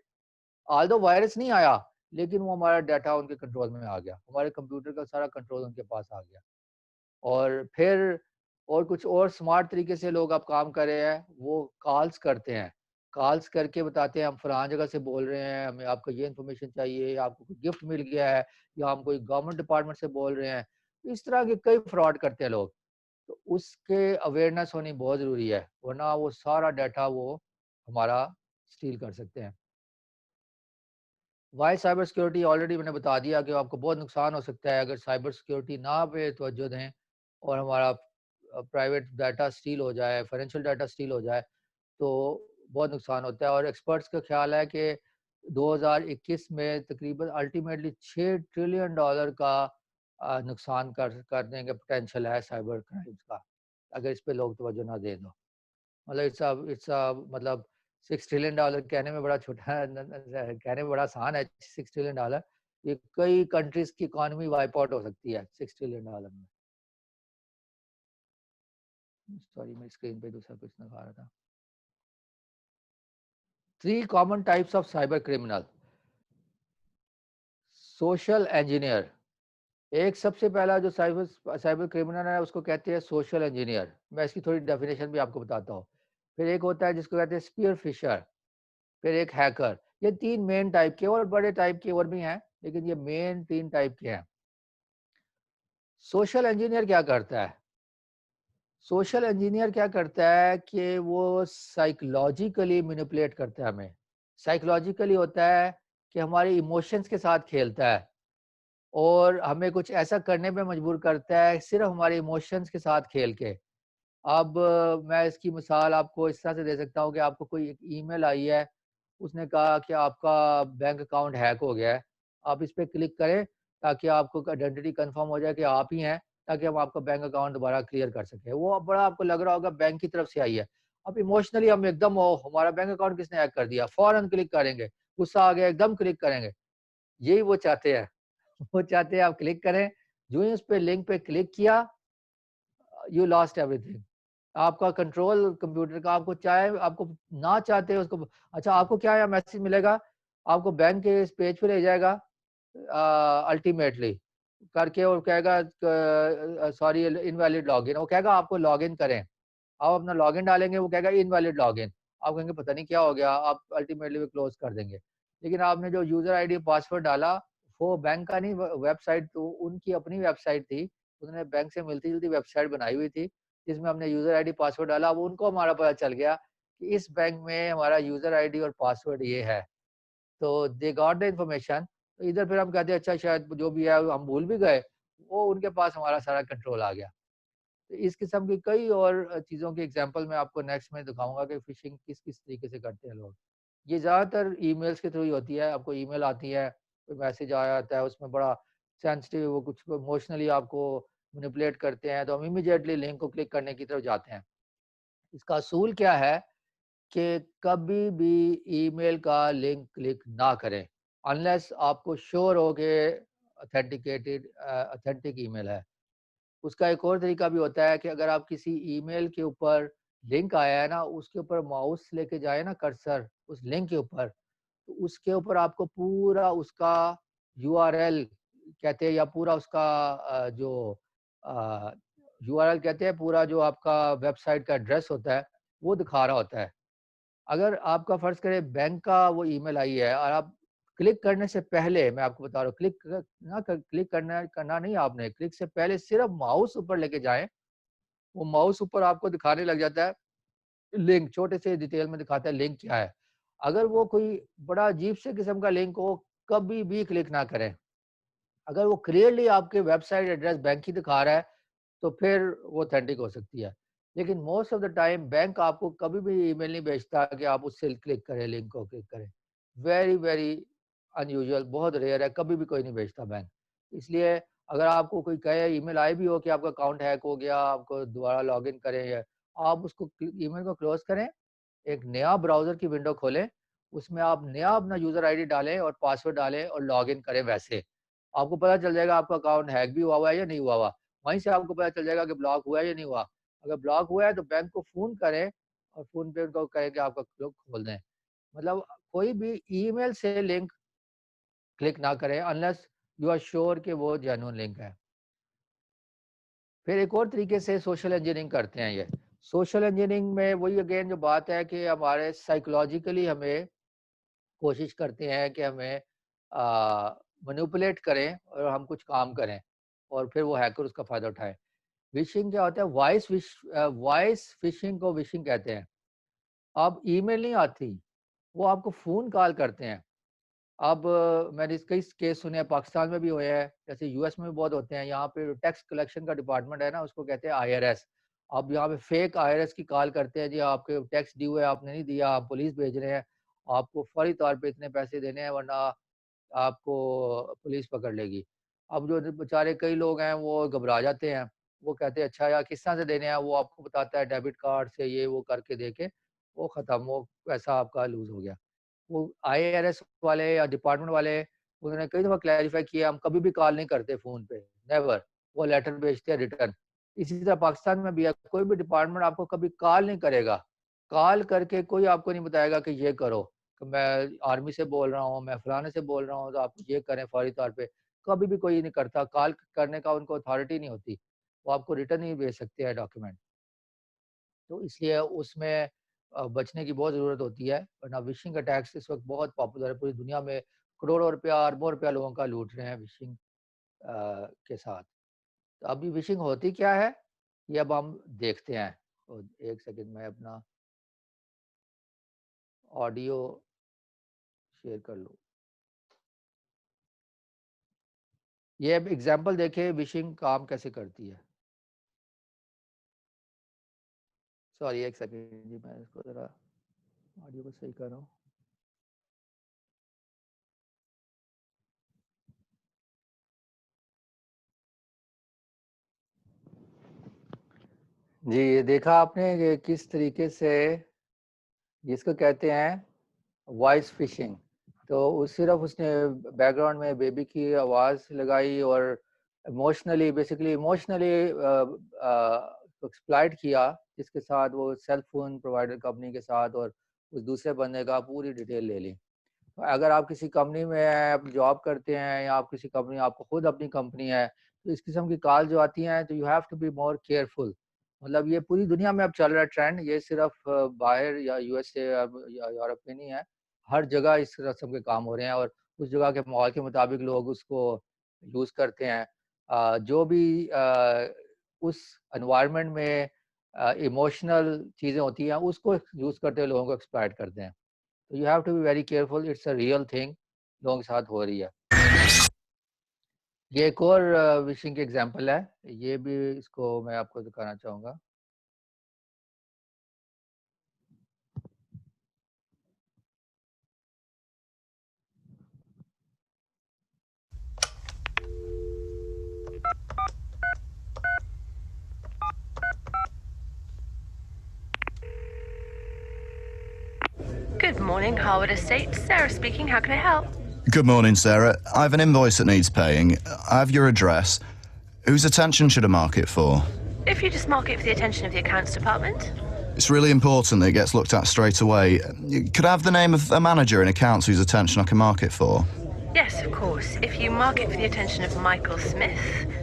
ऑल्दो वायरस नहीं आया, लेकिन वो हमारा डाटा उनके कंट्रोल में आ गया, हमारे कंप्यूटर का सारा कंट्रोल उनके पास आ गया। और फिर और कुछ और स्मार्ट तरीके से लोग अब काम कर रहे हैं, वो कॉल्स करते हैं। कॉल्स करके बताते हैं हम फलां जगह से बोल रहे हैं, हमें आपको ये इन्फॉर्मेशन चाहिए, आपको कोई गिफ्ट मिल गया है, या हम कोई गवर्नमेंट डिपार्टमेंट से बोल रहे हैं। इस तरह के कई फ्रॉड करते हैं लोग। तो उसके अवेयरनेस होनी बहुत ज़रूरी है, वरना वो सारा डाटा वो हमारा स्टील कर सकते हैं। वाई साइबर सिक्योरिटी ऑलरेडी मैंने बता दिया कि आपको बहुत नुकसान हो सकता है अगर साइबर सिक्योरिटी ना पे तवज्जो दें और हमारा प्राइवेट डाटा स्टील हो जाए, फाइनेंशियल डाटा स्टील हो जाए, तो बहुत नुकसान होता है। और एक्सपर्ट्स का ख्याल है कि 2021 में तकरीबन अल्टीमेटली $6 ट्रिलियन का नुकसान करने का पोटेंशियल है साइबर क्राइम्स का, अगर इस पे लोग तवज्जो ना दें तो। मतलब इट्स अ मतलब $6 ट्रिलियन कहने में बड़ा छोटा है, कहने में बड़ा आसान है। $6 ट्रिलियन, ये कई कंट्रीज की इकोनॉमी वाइप आउट हो सकती है $6 ट्रिलियन में। सॉरी मेरी स्क्रीन पे दूसरा कुछ दिखा रहा था। 3 common types of cyber criminal. Social engineer, एक सबसे पहला जो साइबर साइबर क्रिमिनल है उसको कहते हैं सोशल इंजीनियर। मैं इसकी थोड़ी डेफिनेशन भी आपको बताता हूँ। फिर एक होता है जिसको कहते हैं स्पीयर फिशर, फिर एक हैकर। ये 3 मेन टाइप के, और बड़े टाइप के और भी हैं, लेकिन ये मेन 3 टाइप के हैं। सोशल इंजीनियर क्या करता है? सोशल इंजीनियर क्या करता है कि वो साइकोलॉजिकली मैनिपुलेट करता है हमें। साइकोलॉजिकली होता है कि हमारे इमोशंस के साथ खेलता है और हमें कुछ ऐसा करने पे मजबूर करता है सिर्फ हमारे इमोशंस के साथ खेल के। अब मैं इसकी मिसाल आपको इस तरह से दे सकता हूँ कि आपको कोई एक ईमेल आई है, उसने कहा कि आपका बैंक अकाउंट हैक हो गया है। आप इस पे क्लिक करें ताकि आपको आइडेंटिटी कंफर्म हो जाए कि आप ही हैं, ताकि हम आपका बैंक अकाउंट दोबारा क्लियर कर सकें। वो बड़ा आपको लग रहा होगा बैंक की तरफ से आई है। अब इमोशनली हम एकदम हमारा बैंक अकाउंट किसने हैक कर दिया, फ़ौरन क्लिक करेंगे, गुस्सा आ गया एकदम क्लिक करेंगे। यही वो चाहते हैं। वो चाहते हैं आप क्लिक करें, जो ही उस पे लिंक पे क्लिक किया, यू लॉस्ट एवरीथिंग। आपका कंट्रोल कंप्यूटर का, आपको चाहे आपको ना चाहते हो उसको, अच्छा आपको क्या है मैसेज मिलेगा, आपको बैंक के इस पेज पे ले जाएगा अल्टीमेटली करके, और कहेगा सॉरी इनवैलिड लॉगिन, वो कहेगा आपको लॉगिन करें। आप अपना लॉगिन डालेंगे, वो कहेगा इनवैलिड लॉगिन। आप कहेंगे पता नहीं क्या हो गया, आप अल्टीमेटली वो क्लोज कर देंगे। लेकिन आपने जो यूजर आईडी पासवर्ड डाला, वो बैंक का नहीं, वेबसाइट तो उनकी अपनी वेबसाइट थी। उन्होंने बैंक से मिलती जुलती वेबसाइट बनाई हुई थी जिसमें हमने यूजर आईडी पासवर्ड डाला। अब उनको हमारा पता चल गया कि इस बैंक में हमारा यूजर आईडी और पासवर्ड ये है, तो दे गॉट द इन्फॉर्मेशन। तो इधर फिर हम कहते हैं अच्छा शायद जो भी है हम भूल भी गए, वो उनके पास हमारा सारा कंट्रोल आ गया। तो इस किस्म की कई और चीज़ों के एग्जांपल मैं आपको नेक्स्ट में दिखाऊंगा कि फिशिंग किस किस तरीके से करते हैं लोग। ये ज़्यादातर ईमेल्स के थ्रू ही होती है। आपको ईमेल आती है, कोई मैसेज आया आता है, उसमें बड़ा सेंसिटिव, वो कुछ इमोशनली आपको मैनिपुलेट करते हैं, तो हम इमीडिएटली लिंक को क्लिक करने की तरफ जाते हैं। इसका असूल क्या है कि कभी भी ईमेल का लिंक क्लिक ना करें अनलेस आपको श्योर हो कि ऑथेंटिक ईमेल है। उसका एक और तरीका भी होता है कि अगर आप किसी ईमेल के ऊपर लिंक आया है ना, उसके ऊपर माउस लेके जाए ना कर्सर उस लिंक के ऊपर, तो उसके ऊपर आपको पूरा उसका यूआरएल कहते हैं, या पूरा उसका जो यूआरएल कहते हैं, पूरा जो आपका वेबसाइट का एड्रेस होता है वो दिखा रहा होता है। अगर आपका फ़र्ज़ करें बैंक का वो ईमेल आई है और आप क्लिक करने से पहले, मैं आपको बता रहा हूँ, क्लिक करना करना नहीं, आपने क्लिक से पहले सिर्फ़ माउस ऊपर लेके जाएँ, वो माउस ऊपर आपको दिखाने लग जाता है लिंक, छोटे से डिटेल में दिखाता है लिंक क्या है। अगर वो कोई बड़ा अजीब से किस्म का लिंक हो, कभी भी क्लिक ना करें। अगर वो क्लियरली आपके वेबसाइट एड्रेस बैंक ही दिखा रहा है, तो फिर वो ऑथेंटिक हो सकती है। लेकिन most of the time bank आपको कभी भी ईमेल नहीं भेजता कि आप उससे क्लिक करें, लिंक को क्लिक करें। वेरी वेरी अनयूजुअल, बहुत रेयर है, कभी भी कोई नहीं भेजता बैंक। इसलिए अगर आपको कोई कहे, ईमेल आई भी हो कि आपका अकाउंट हैक हो गया, आपको दोबारा लॉगिन करें, या आप उसको ईमेल को क्लोज करें, एक नया ब्राउज़र की विंडो खोलें, उसमें आप नया अपना यूज़र आईडी डालें और पासवर्ड डालें और लॉगिन करें वैसे। आपको पता चल जाएगा आपका अकाउंट हैक भी हुआ है या नहीं हुआ हुआ। वहीं से आपको पता चल जाएगा कि ब्लॉक हुआ है या नहीं हुआ। अगर ब्लॉक हुआ है तो बैंक को फ़ोन करें और फ़ोन पे उनको कहें कि आपका लोग खोल दें। मतलब कोई भी ईमेल से लिंक क्लिक ना करें अनलेस यू आर श्योर कि वो जेन्युइन लिंक है। फिर एक और तरीके से सोशल इंजीनियरिंग करते हैं ये। सोशल इंजीनियरिंग में वही अगेन जो बात है कि हमारे साइकोलॉजिकली हमें कोशिश करते हैं कि हमें मैनिपुलेट करें और हम कुछ काम करें, और फिर वो हैकर उसका फ़ायदा उठाएँ। विशिंग क्या होता है? वॉइस फिशिंग को विशिंग कहते हैं। अब ईमेल नहीं आती, वो आपको फ़ोन कॉल करते हैं। अब मैंने इस कई केस सुने हैं, पाकिस्तान में भी हुए हैं, जैसे यूएस में भी बहुत होते हैं। यहाँ पे टैक्स कलेक्शन का डिपार्टमेंट है ना, उसको कहते हैं आईआरएस। अब यहाँ पे फेक आईआरएस की कॉल करते हैं, जी आपके टैक्स ड्यू है, आपने नहीं दिया, आप पुलिस भेज रहे हैं, आपको फौरी तौर पे इतने पैसे देने हैं वरना आपको पुलिस पकड़ लेगी। अब जो बेचारे कई लोग हैं वो घबरा जाते हैं, वो कहते हैं अच्छा यार किस तरह से देने हैं, वो आपको बताता है डेबिट कार्ड से ये वो करके दे के, वो ख़त्म, वो पैसा आपका लूज़ हो गया। वो आईआरएस वाले या डिपार्टमेंट वाले, उन्होंने कई दफ़ा क्लैरिफ़ाई किया, हम कभी भी कॉल नहीं करते फ़ोन पे, नेवर। वो लेटर भेजते हैं रिटर्न। इसी तरह पाकिस्तान में भी है, कोई भी डिपार्टमेंट आपको कभी कॉल नहीं करेगा, कॉल करके कोई आपको नहीं बताएगा कि ये करो, कि मैं आर्मी से बोल रहा हूँ, मैं फलाने से बोल रहा हूँ, तो आप ये करें फौरी तौर पे। कभी भी कोई नहीं करता, कॉल करने का उनको अथॉरिटी नहीं होती, वो आपको रिटर्न ही भेज सकते हैं डॉक्यूमेंट। तो इसलिए उसमें बचने की बहुत ज़रूरत होती है, वरना विशिंग अटैक्स इस वक्त बहुत पॉपुलर है, पूरी दुनिया में करोड़ों रुपया, अरबों रुपया लोगों का लूट रहे हैं विशिंग के साथ। तो अभी विशिंग होती क्या है, ये अब हम देखते हैं। तो एक सेकंड में अपना ऑडियो शेयर कर लूँ। ये अब एग्जांपल देखें विशिंग काम कैसे करती है। सॉरी एक सेकंड जी, मैं इसको ज़रा ऑडियो को सही कर रहा हूँ। जी, ये देखा आपने कि किस तरीके से जिसको कहते हैं वॉइस फिशिंग। तो उस सिर्फ उसने बैकग्राउंड में बेबी की आवाज़ लगाई और इमोशनली बेसिकली इमोशनली एक्सप्लॉइट किया, जिसके साथ वो सेल फोन प्रोवाइडर कंपनी के साथ और उस दूसरे बंदे का पूरी डिटेल ले ली। तो अगर आप किसी कंपनी में आप जॉब करते हैं या आप किसी कंपनी आपको खुद अपनी कंपनी है, तो इस किस्म की कॉल जो आती हैं तो you have to be more careful. मतलब ये पूरी दुनिया में अब चल रहा है ट्रेंड, ये सिर्फ बाहर या यूएसए या यूरोप में नहीं है, हर जगह इस किस्म के काम हो रहे हैं और उस जगह के माहौल के मुताबिक लोग उसको यूज़ करते हैं। जो भी उस एनवायरनमेंट में इमोशनल चीज़ें होती हैं उसको यूज़ करते हुए लोगों को एक्सप्लॉइट करते हैं। तो you have to be very careful, it's a real thing लोगों के साथ हो रही है। ये एक और विशिंग की एग्जांपल है, ये भी इसको मैं आपको दिखाना चाहूँगा। Good morning, Harwood Estates. Sarah speaking. How can I help? Good morning, Sarah. I have an invoice that needs paying. I have your address. Whose attention should I mark it for? If you just mark it for the attention of the accounts department. It's really important that it gets looked at straight away. Could I have the name of a manager in accounts whose attention I can mark it for? Yes, of course. If you mark it for the attention of Michael Smith,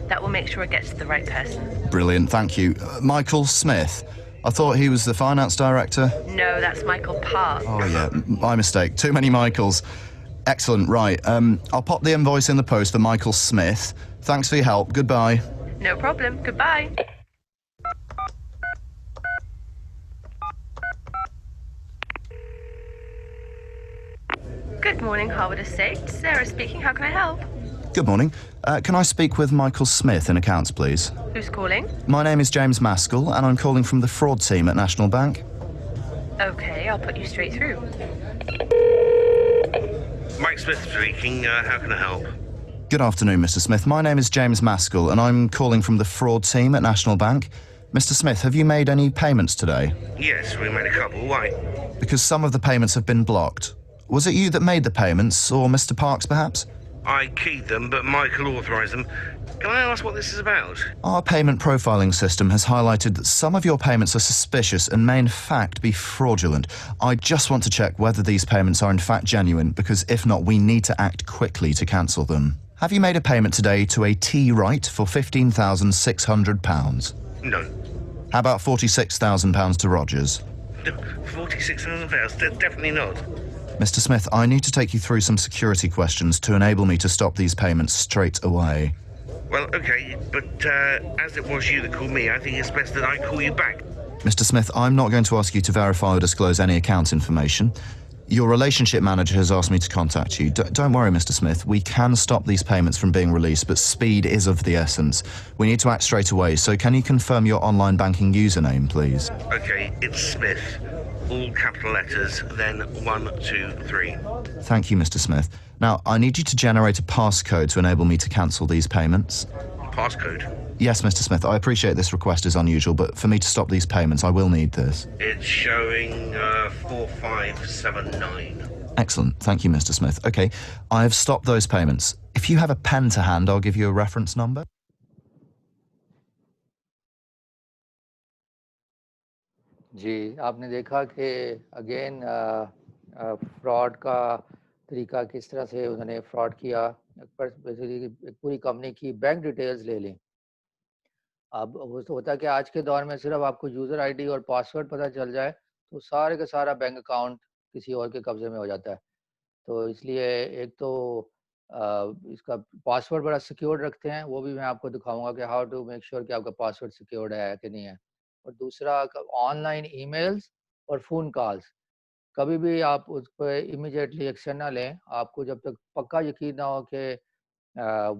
that will make sure it gets to the right person. Brilliant, thank you. Michael Smith. I thought he was the finance director. No, that's Michael Park. Oh, yeah, my mistake. Too many Michaels. Excellent, right. I'll pop the invoice in the post for Michael Smith. Thanks for your help. Goodbye. No problem. Goodbye. Good morning, Harwood Estates. Sarah speaking. How can I help? Good morning. Can I speak with Michael Smith in accounts, please? Who's calling? My name is James Maskell, and I'm calling from the fraud team at National Bank. Okay, I'll put you straight through. Mike Smith speaking. How can I help? Good afternoon, Mr. Smith. My name is James Maskell, and I'm calling from the fraud team at National Bank. Mr. Smith, have you made any payments today? Yes, we made a couple. Why? Because some of the payments have been blocked. Was it you that made the payments, or Mr. Parks, perhaps? I keyed them, but Michael authorised them. Can I ask what this is about? Our payment profiling system has highlighted that some of your payments are suspicious and may in fact be fraudulent. I just want to check whether these payments are in fact genuine, because if not, we need to act quickly to cancel them. Have you made a payment today to a T-Right for £15,600? No. How about £46,000 to Rogers? £46,000? Definitely not. Mr. Smith, I need to take you through some security questions to enable me to stop these payments straight away. Well, okay, but as it was you that called me, I think it's best that I call you back. Mr. Smith, I'm not going to ask you to verify or disclose any account information. Your relationship manager has asked me to contact you. Don't worry, Mr. Smith. We can stop these payments from being released, but speed is of the essence. We need to act straight away, so can you confirm your online banking username, please? Okay, it's Smith. All capital letters, then 1, 2, 3. Thank you, Mr. Smith. Now, I need you to generate a passcode to enable me to cancel these payments. Passcode? Yes, Mr. Smith, I appreciate this request is unusual, but for me to stop these payments, I will need this. It's showing 4579. Excellent. Thank you, Mr. Smith. Okay, I have stopped those payments. If you have a pen to hand, I'll give you a reference number. जी, आपने देखा कि again fraud का तरीका किस तरह से उन्होंने fraud किया। पर बेसिकली एक पूरी कंपनी की बैंक डिटेल्स ले ली। अब वो तो होता है कि आज के दौर में सिर्फ आपको यूज़र आईडी और पासवर्ड पता चल जाए, तो सारे का सारा बैंक अकाउंट किसी और के कब्ज़े में हो जाता है। तो इसलिए एक तो इसका पासवर्ड बड़ा सिक्योर्ड रखते हैं, वो भी मैं आपको दिखाऊँगा कि हाउ टू मेक श्योर कि आपका पासवर्ड सिक्योर्ड है कि नहीं है। और दूसरा क ऑनलाइन ईमेल्स और फ़ोन कॉल्स, कभी भी आप उस पे इमीडिएटली एक्शन ना लें। आपको जब तक पक्का यकीन ना हो कि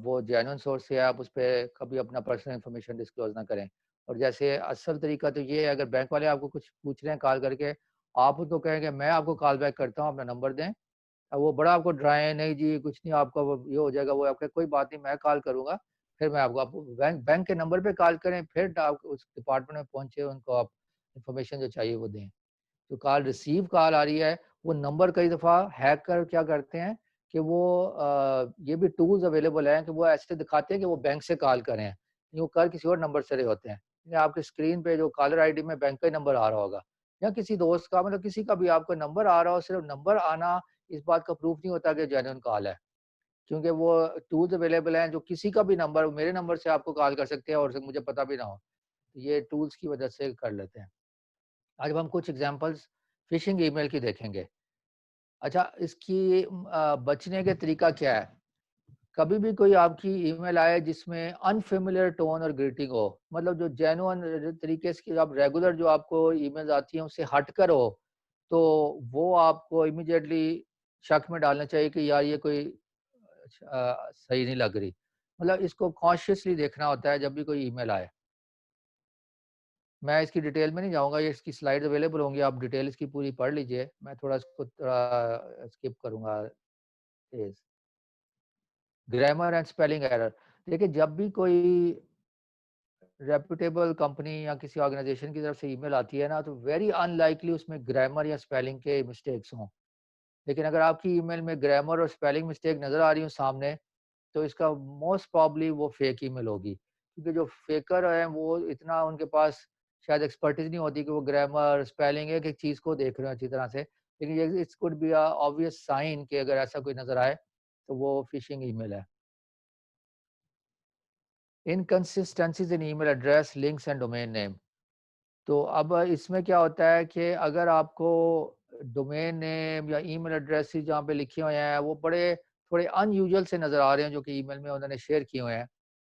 वो जेन्युइन सोर्स से है, आप उसपे कभी अपना पर्सनल इन्फॉर्मेशन डिस्क्लोज़ ना करें। और जैसे असल तरीका तो ये है, अगर बैंक वाले आपको कुछ पूछ रहे हैं कॉल करके, आप उनको कहेंगे मैं आपको कॉल बैक करता हूँ, अपना नंबर दें। अब वो बड़ा आपको डराएँ, नहीं जी कुछ नहीं आपका वो ये हो जाएगा, वो आपका कोई बात नहीं मैं कॉल करूँगा, फिर मैं आपको बैंक बैंक के नंबर पे कॉल करें, फिर आप उस डिपार्टमेंट में पहुँचे, उनको आप इन्फॉर्मेशन जो चाहिए वो दें। जो कॉल आ रही है, वो नंबर कई दफ़ा हैकर क्या करते हैं कि वो ये भी टूल्स अवेलेबल हैं कि वो ऐसे दिखाते हैं कि वो बैंक से कॉल कर रहे हैं, लेकिन वो कॉल किसी और नंबर से रहे होते हैं। या आपकी स्क्रीन पे जो कॉलर आईडी में बैंक का ही नंबर आ रहा होगा, या किसी दोस्त का मतलब किसी का भी आपका नंबर आ रहा हो, सिर्फ नंबर आना इस बात का प्रूफ नहीं होता कि जेन्युइन कॉल है। क्योंकि वो टूल्स अवेलेबल हैं जो किसी का भी नंबर मेरे नंबर से आपको कॉल कर सकते हैं और मुझे पता भी ना हो। ये टूल्स की वजह से कर लेते हैं। आज अब हम कुछ एग्ज़ाम्पल्स फ़िशिंग ईमेल की देखेंगे। अच्छा, इसकी बचने के तरीका क्या है? कभी भी कोई आपकी ईमेल आए जिसमें अनफ़ेमिलियर टोन और ग्रीटिंग हो, मतलब जो जेन्युइन तरीके से आप रेगुलर जो आपको ईमेल्स आती हैं उससे हटकर हो, तो वो आपको इमीडिएटली शक में डालना चाहिए कि यार ये कोई सही नहीं लग रही। मतलब इसको कॉन्शियसली देखना होता है जब भी कोई ईमेल आए। मैं इसकी डिटेल में नहीं जाऊँगा, ये इसकी स्लाइड्स अवेलेबल होंगी, आप डिटेल इसकी पूरी पढ़ लीजिए। मैं थोड़ा इसको थोड़ा स्किप करूँगा तेज़। Grammar and spelling error. देखिए, जब भी कोई रेप्यूटेबल कंपनी या किसी ऑर्गेनाइज़ेशन की तरफ से ईमेल आती है ना, तो वेरी अनलाइकली उसमें ग्रामर या स्पेलिंग के मिस्टेक्स हों। लेकिन अगर आपकी ईमेल में ग्रामर और स्पेलिंग मिस्टेक नज़र आ रही हो सामने, तो इसका मोस्ट प्रोबब्ली वो फेक ईमेल होगी। क्योंकि जो फेकर हैं वो इतना उनके पास शायद एक्सपर्टीज़ नहीं होती कि वो ग्रामर, स्पेलिंग एक-एक चीज़ को देख रहे हो अच्छी तरह से। लेकिन ये it's could be a obvious sign कि अगर ऐसा कोई नज़र आए, तो वो फिशिंग ईमेल है। Inconsistencies in email address, links and domain name. तो अब इसमें क्या होता है कि अगर आपको डोमेन नेम या ईमेल एड्रेसेस जहाँ पे लिखे हुए हैं वो बड़े थोड़े अनयूजुअल से नज़र आ रहे हैं जो कि ईमेल में उन्होंने शेयर किए हुए हैं,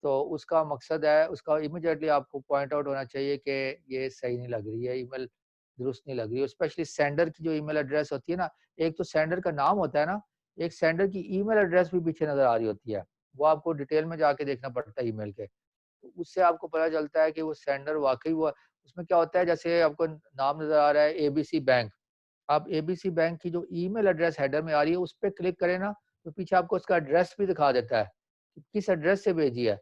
तो उसका मकसद है उसका इमीडिएटली आपको पॉइंट आउट होना चाहिए कि ये सही नहीं लग रही है, ईमेल दुरुस्त नहीं लग रही है। स्पेशली सेंडर की जो ईमेल एड्रेस होती है ना, एक तो सेंडर का नाम होता है ना, एक सेंडर की ईमेल एड्रेस भी पीछे नज़र आ रही होती है। वो आपको डिटेल में जाके देखना पड़ता है ईमेल के। तो उससे आपको पता चलता है कि वो सेंडर वाक़ई वो उसमें क्या होता है, जैसे आपको नाम नज़र आ रहा है एबीसी बैंक, आप एबीसी बैंक की जो ईमेल एड्रेस हेडर में आ रही है उस पे क्लिक करें ना, तो पीछे आपको उसका एड्रेस भी दिखा देता है, कि किस एड्रेस से भेजी है।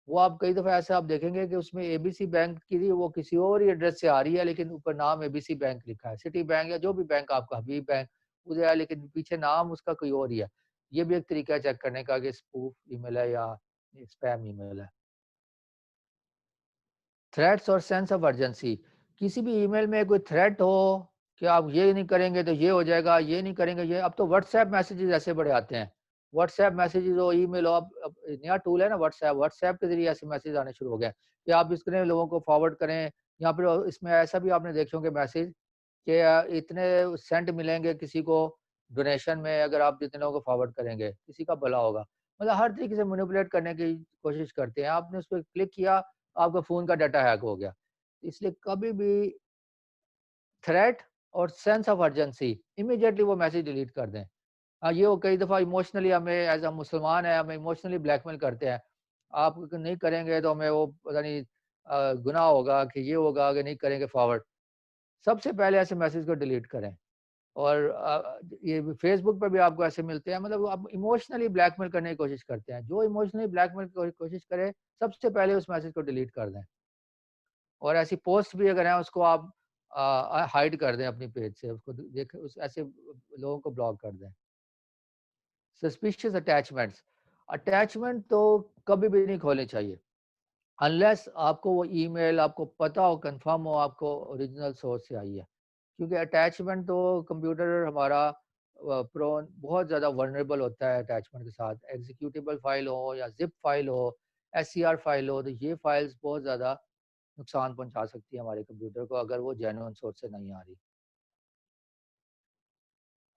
वो आप कई दफ़ा ऐसा आप देखेंगे कि उसमें एबीसी बैंक की थी, वो किसी और ही एड्रेस से आ रही है लेकिन ऊपर नाम एबीसी बैंक लिखा है। सिटी बैंक या जो भी बैंक आपका हबीब बैंक उधर है लेकिन पीछे नाम उसका कोई और ही है। ये भी एक तरीका है चेक करने का कि स्पूफ ईमेल है या स्पैम ईमेल है। थ्रेट्स और सेंस ऑफ अर्जेंसी। किसी भी ईमेल में कोई थ्रेट हो कि आप ये नहीं करेंगे तो ये हो जाएगा, ये नहीं करेंगे ये, अब तो व्हाट्सएप मैसेजेस ऐसे बड़े आते हैं। व्हाट्सएप मैसेजेस हो, ईमेल हो, अब नया टूल है ना व्हाट्सएप, व्हाट्सएप के ज़रिए ऐसे मैसेज आने शुरू हो गए हैं कि आप इसको लोगों को फॉरवर्ड करें, या फिर इसमें ऐसा भी आपने देखे होंगे मैसेज कि इतने सेंट मिलेंगे किसी को डोनेशन में अगर आप जितने लोगों को फॉरवर्ड करेंगे, किसी का भला होगा। मतलब हर तरीके से मैनिपुलेट करने की कोशिश करते हैं। आपने उस पे क्लिक किया, आपका फ़ोन का डाटा हैक हो गया। इसलिए कभी भी थ्रेट और सेंस ऑफ अर्जेंसी इमीडिएटली वो मैसेज डिलीट कर दें। ये वो कई दफ़ा इमोशनली हमें एज़ अ मुसलमान है, हमें इमोशनली ब्लैकमेल करते हैं। आप नहीं करेंगे तो हमें वो पता नहीं गुनाह होगा कि ये होगा कि नहीं करेंगे फॉरवर्ड। सबसे पहले ऐसे मैसेज को डिलीट करें। और ये फेसबुक पे भी आपको ऐसे मिलते हैं, मतलब आप इमोशनली ब्लैकमेल करने की कोशिश करते हैं। जो इमोशनली ब्लैकमेल की कोशिश करे, सबसे पहले उस मैसेज को डिलीट कर दें। और ऐसी पोस्ट भी अगर है उसको आप हाइड कर दें अपनी पेज से, उसको देख उस ऐसे लोगों को ब्लॉक कर दें। सस्पिशियस अटैचमेंट्स, अटैचमेंट तो कभी भी नहीं खोलनी चाहिए। अनलेस आपको वो ईमेल आपको पता हो, कंफर्म हो आपको ओरिजिनल सोर्स से आई है, क्योंकि अटैचमेंट तो कंप्यूटर हमारा प्रोन बहुत ज़्यादा वल्नरेबल होता है अटैचमेंट के साथ। एग्जीक्यूटेबल फाइल हो या जिप फाइल हो, एससीआर फाइल हो, तो ये फाइल्स बहुत ज़्यादा नुकसान पहुंचा सकती है हमारे कंप्यूटर को अगर वो जेन्युइन सोर्स से नहीं आ रही।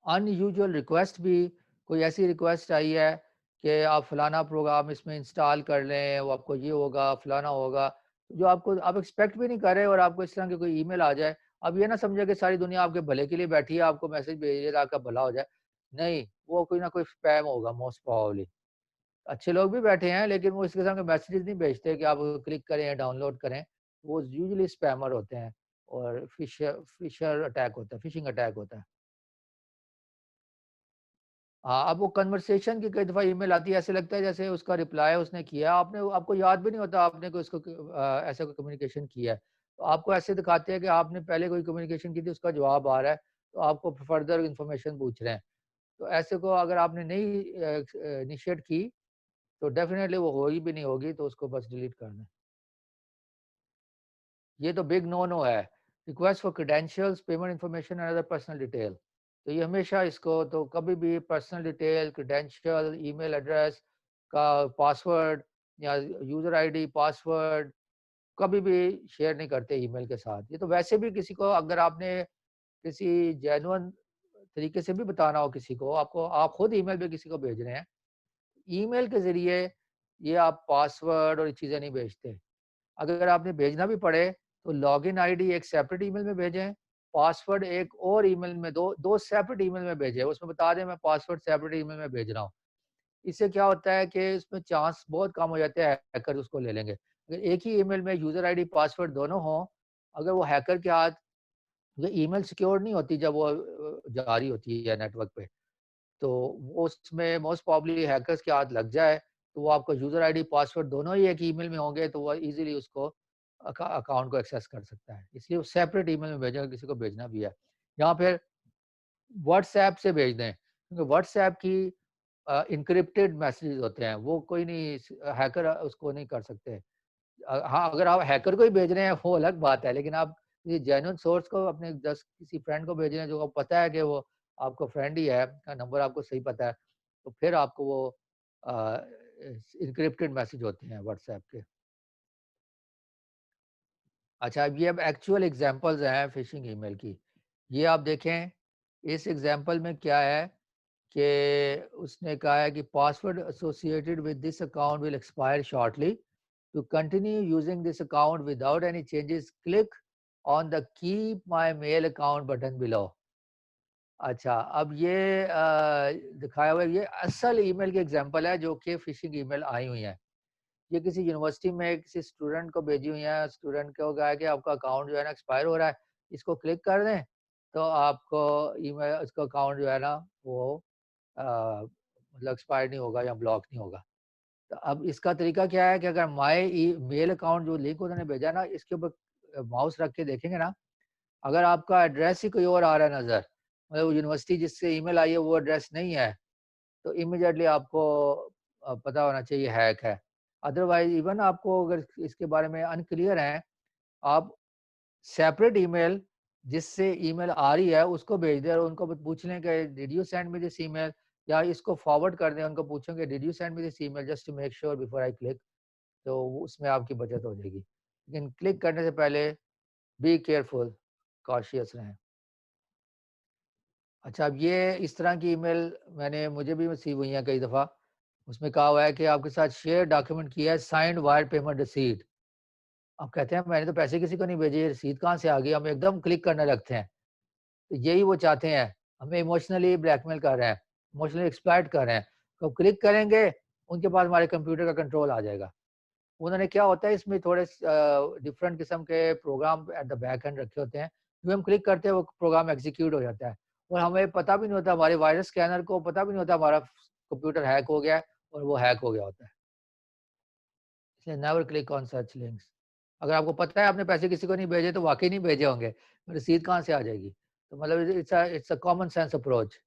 अनयूजुअल रिक्वेस्ट भी, कोई ऐसी रिक्वेस्ट आई है कि आप फलाना प्रोग्राम इसमें इंस्टॉल कर लें, वो आपको ये होगा, फलाना होगा, जो आपको आप एक्सपेक्ट भी नहीं कर रहे और आपको इस तरह की कोई ईमेल आ जाए। अब ये ना समझे कि सारी दुनिया आपके भले के लिए बैठी है, आपको मैसेज भेज रही है ताकि आपका भला हो जाए। नहीं, वो कोई ना कोई स्पैम होगा मोस्ट प्रोबेबली। अच्छे लोग भी बैठे हैं लेकिन वो इस किस्म के मैसेजेस नहीं भेजते कि आप क्लिक करें या डाउनलोड करें। वो यूजुअली स्पैमर होते हैं और फिशर अटैक होता है, फिशिंग अटैक होता है। हाँ, अब वो कन्वर्सेशन की कई दफ़ा ईमेल आती है, ऐसे लगता है जैसे उसका रिप्लाई उसने किया, आपने आपको याद भी नहीं होता आपने कोई उसको ऐसा कोई कम्युनिकेशन किया है। तो आपको ऐसे दिखाते हैं कि आपने पहले कोई कम्युनिकेशन की थी, उसका जवाब आ रहा है, तो आपको फर्दर इन्फॉर्मेशन पूछ रहे हैं। तो ऐसे को अगर आपने नहीं इनिशिएट की, तो डेफ़िनिटली वो होगी भी नहीं होगी, तो उसको बस डिलीट कर दें। ये तो बिग नो नो है। Request for credentials, payment information and other personal detail. तो ये हमेशा इसको तो कभी भी personal detail, credential, email address का पासवर्ड या यूज़र आईडी, पासवर्ड कभी भी शेयर नहीं करते ईमेल के साथ। ये तो वैसे भी किसी को अगर आपने किसी जेन्युइन तरीके से भी बताना हो किसी को, आपको आप खुद ईमेल पे किसी को भेज रहे हैं, ईमेल के ज़रिए ये आप पासवर्ड और ये चीज़ें नहीं भेजते। अगर आपने भेजना भी पड़े तो लॉगिन आईडी एक सेपरेट ईमेल में भेजें, पासवर्ड एक और ईमेल में, दो सेपरेट ईमेल में भेजें। उसमें बता दें मैं पासवर्ड सेपरेट ईमेल में भेज रहा हूँ। इससे क्या होता है कि इसमें चांस बहुत कम हो जाते हैं हैकर उसको ले लेंगे। अगर एक ही ईमेल में यूज़र आईडी, पासवर्ड दोनों हों, अगर वो हैकर के हाथ, ये ईमेल सिक्योर नहीं होती जब वो जारी होती है नेटवर्क पे, तो वो उसमें मोस्ट प्रोबेबली हैकर्स के हाथ लग जाए, तो वो आपका यूज़र आईडी, पासवर्ड दोनों ही एक ईमेल में होंगे, तो वो ईज़िली उसको अकाउंट को एक्सेस कर सकता है। इसलिए वो सेपरेट ईमेल में भेजें अगर किसी को भेजना भी है। या फिर व्हाट्सऐप से भेज दें, क्योंकि व्हाट्सऐप की एन्क्रिप्टेड मैसेजेस होते हैं, वो कोई नहीं हैकर उसको नहीं कर सकते। हाँ, अगर आप हैकर को ही भेज रहे हैं वो अलग बात है, लेकिन आप किसी जेन्युइन सोर्स को अपने जस्ट किसी फ्रेंड को भेज रहे हैं जो आपको पता है कि वो आपका फ्रेंड ही है, का नंबर आपको सही पता है, तो फिर आपको वो एन्क्रिप्टेड मैसेज होते हैं व्हाट्सऐप के। अच्छा, अब ये अब एक्चुअल एग्जांपल्स हैं फिशिंग ईमेल की। ये आप देखें, इस एग्जांपल में क्या है कि उसने कहा है कि password associated with this account will expire shortly. To continue using this account without any changes, click on the keep my mail account button below. अच्छा, अब ये दिखाया हुआ है, ये असल ईमेल की एग्जांपल है जो कि फिशिंग ईमेल आई हुई है। ये किसी यूनिवर्सिटी में किसी स्टूडेंट को भेजी हुई है। स्टूडेंट को कहा है कि आपका अकाउंट जो है ना एक्सपायर हो रहा है, इसको क्लिक कर दें तो आपको ईमेल, इसका अकाउंट जो है ना वो मतलब एक्सपायर नहीं होगा या ब्लॉक नहीं होगा। तो अब इसका तरीका क्या है कि अगर माय मेल अकाउंट जो लिंक उन्होंने भेजा ना, इसके ऊपर माउस रख के देखेंगे ना, अगर आपका एड्रेस ही कोई और आ रहा है नज़र, मतलब यूनिवर्सिटी जिससे ईमेल आई है वो एड्रेस नहीं है, तो इमीडिएटली आपको पता होना चाहिए हैक है। अदरवाइज़ इवन आपको अगर इसके बारे में अनक्लियर हैं, आप सेपरेट ईमेल जिससे ईमेल आ रही है उसको भेज दें और उनको पूछ लें कि did you send me this email, या इसको फॉरवर्ड कर दें, उनको पूछें कि did you send me this email just to make sure before I click, तो उसमें आपकी बचत हो जाएगी। लेकिन क्लिक करने से पहले बी केयरफुल, कॉशियस रहें। अच्छा, अब ये इस तरह की ईमेल मुझे भी रिसीव हुई है कई दफ़ा। उसमें कहा हुआ है कि आपके साथ शेयर डॉक्यूमेंट किया है, साइंड वायर पेमेंट रिसीट। अब कहते हैं मैंने तो पैसे किसी को नहीं भेजे, ये रसीद कहाँ से आ गई? हम एकदम क्लिक करने लगते हैं। तो यही वो चाहते हैं, हमें इमोशनली ब्लैकमेल कर रहे हैं, इमोशनली एक्सप्लॉइट कर रहे हैं। तो क्लिक करेंगे, उनके पास हमारे कंप्यूटर का कंट्रोल आ जाएगा। उन्होंने क्या होता है इसमें थोड़े डिफरेंट किस्म के program at the back end रखे होते हैं। जो हम क्लिक करते हैं वो प्रोग्राम एग्जीक्यूट हो जाता है और हमें पता भी नहीं होता, हमारे वायरस स्कैनर को पता भी नहीं होता हमारा कंप्यूटर हैक हो गया है और वो हैक हो गया होता है। इसलिए never click on such links. अगर आपको पता है आपने पैसे किसी को नहीं भेजे तो वाकई नहीं भेजे होंगे, तो रसीद कहाँ से आ जाएगी? तो मतलब it's a common sense approach.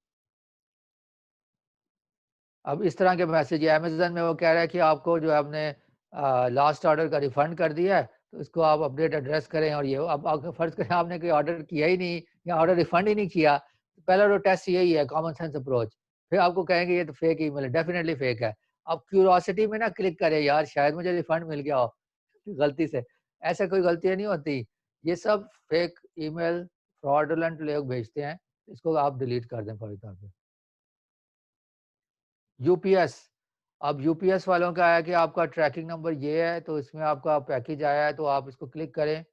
अब इस तरह के मैसेज, अमेज़न में वो कह रहा है कि आपको जो है हमने लास्ट ऑर्डर का रिफंड कर दिया है, तो इसको आप अपडेट एड्रेस करें। और ये अब अगर फर्ज करें आपने कोई ऑर्डर किया ही नहीं या ऑर्डर रिफंड ही नहीं किया, तो पहला तो टेस्ट यही है, कॉमन सेंस अप्रोच। फिर आपको कहेंगे ये तो फेक ईमेल है, डेफिनेटली फेक है। आप क्यूरोसिटी में ना क्लिक करें, यार शायद मुझे रिफंड मिल गया हो गलती से। ऐसा कोई गलतियाँ नहीं होती। ये सब फेक ईमेल फ्रॉडुलेंट लोग भेजते हैं, इसको आप डिलीट कर दें फौरी तौर पे। यूपीएस, अब यूपीएस वालों का है कि आपका ट्रैकिंग नंबर ये है, तो इसमें आपका पैकेज आया है, तो आप इसको क्लिक करें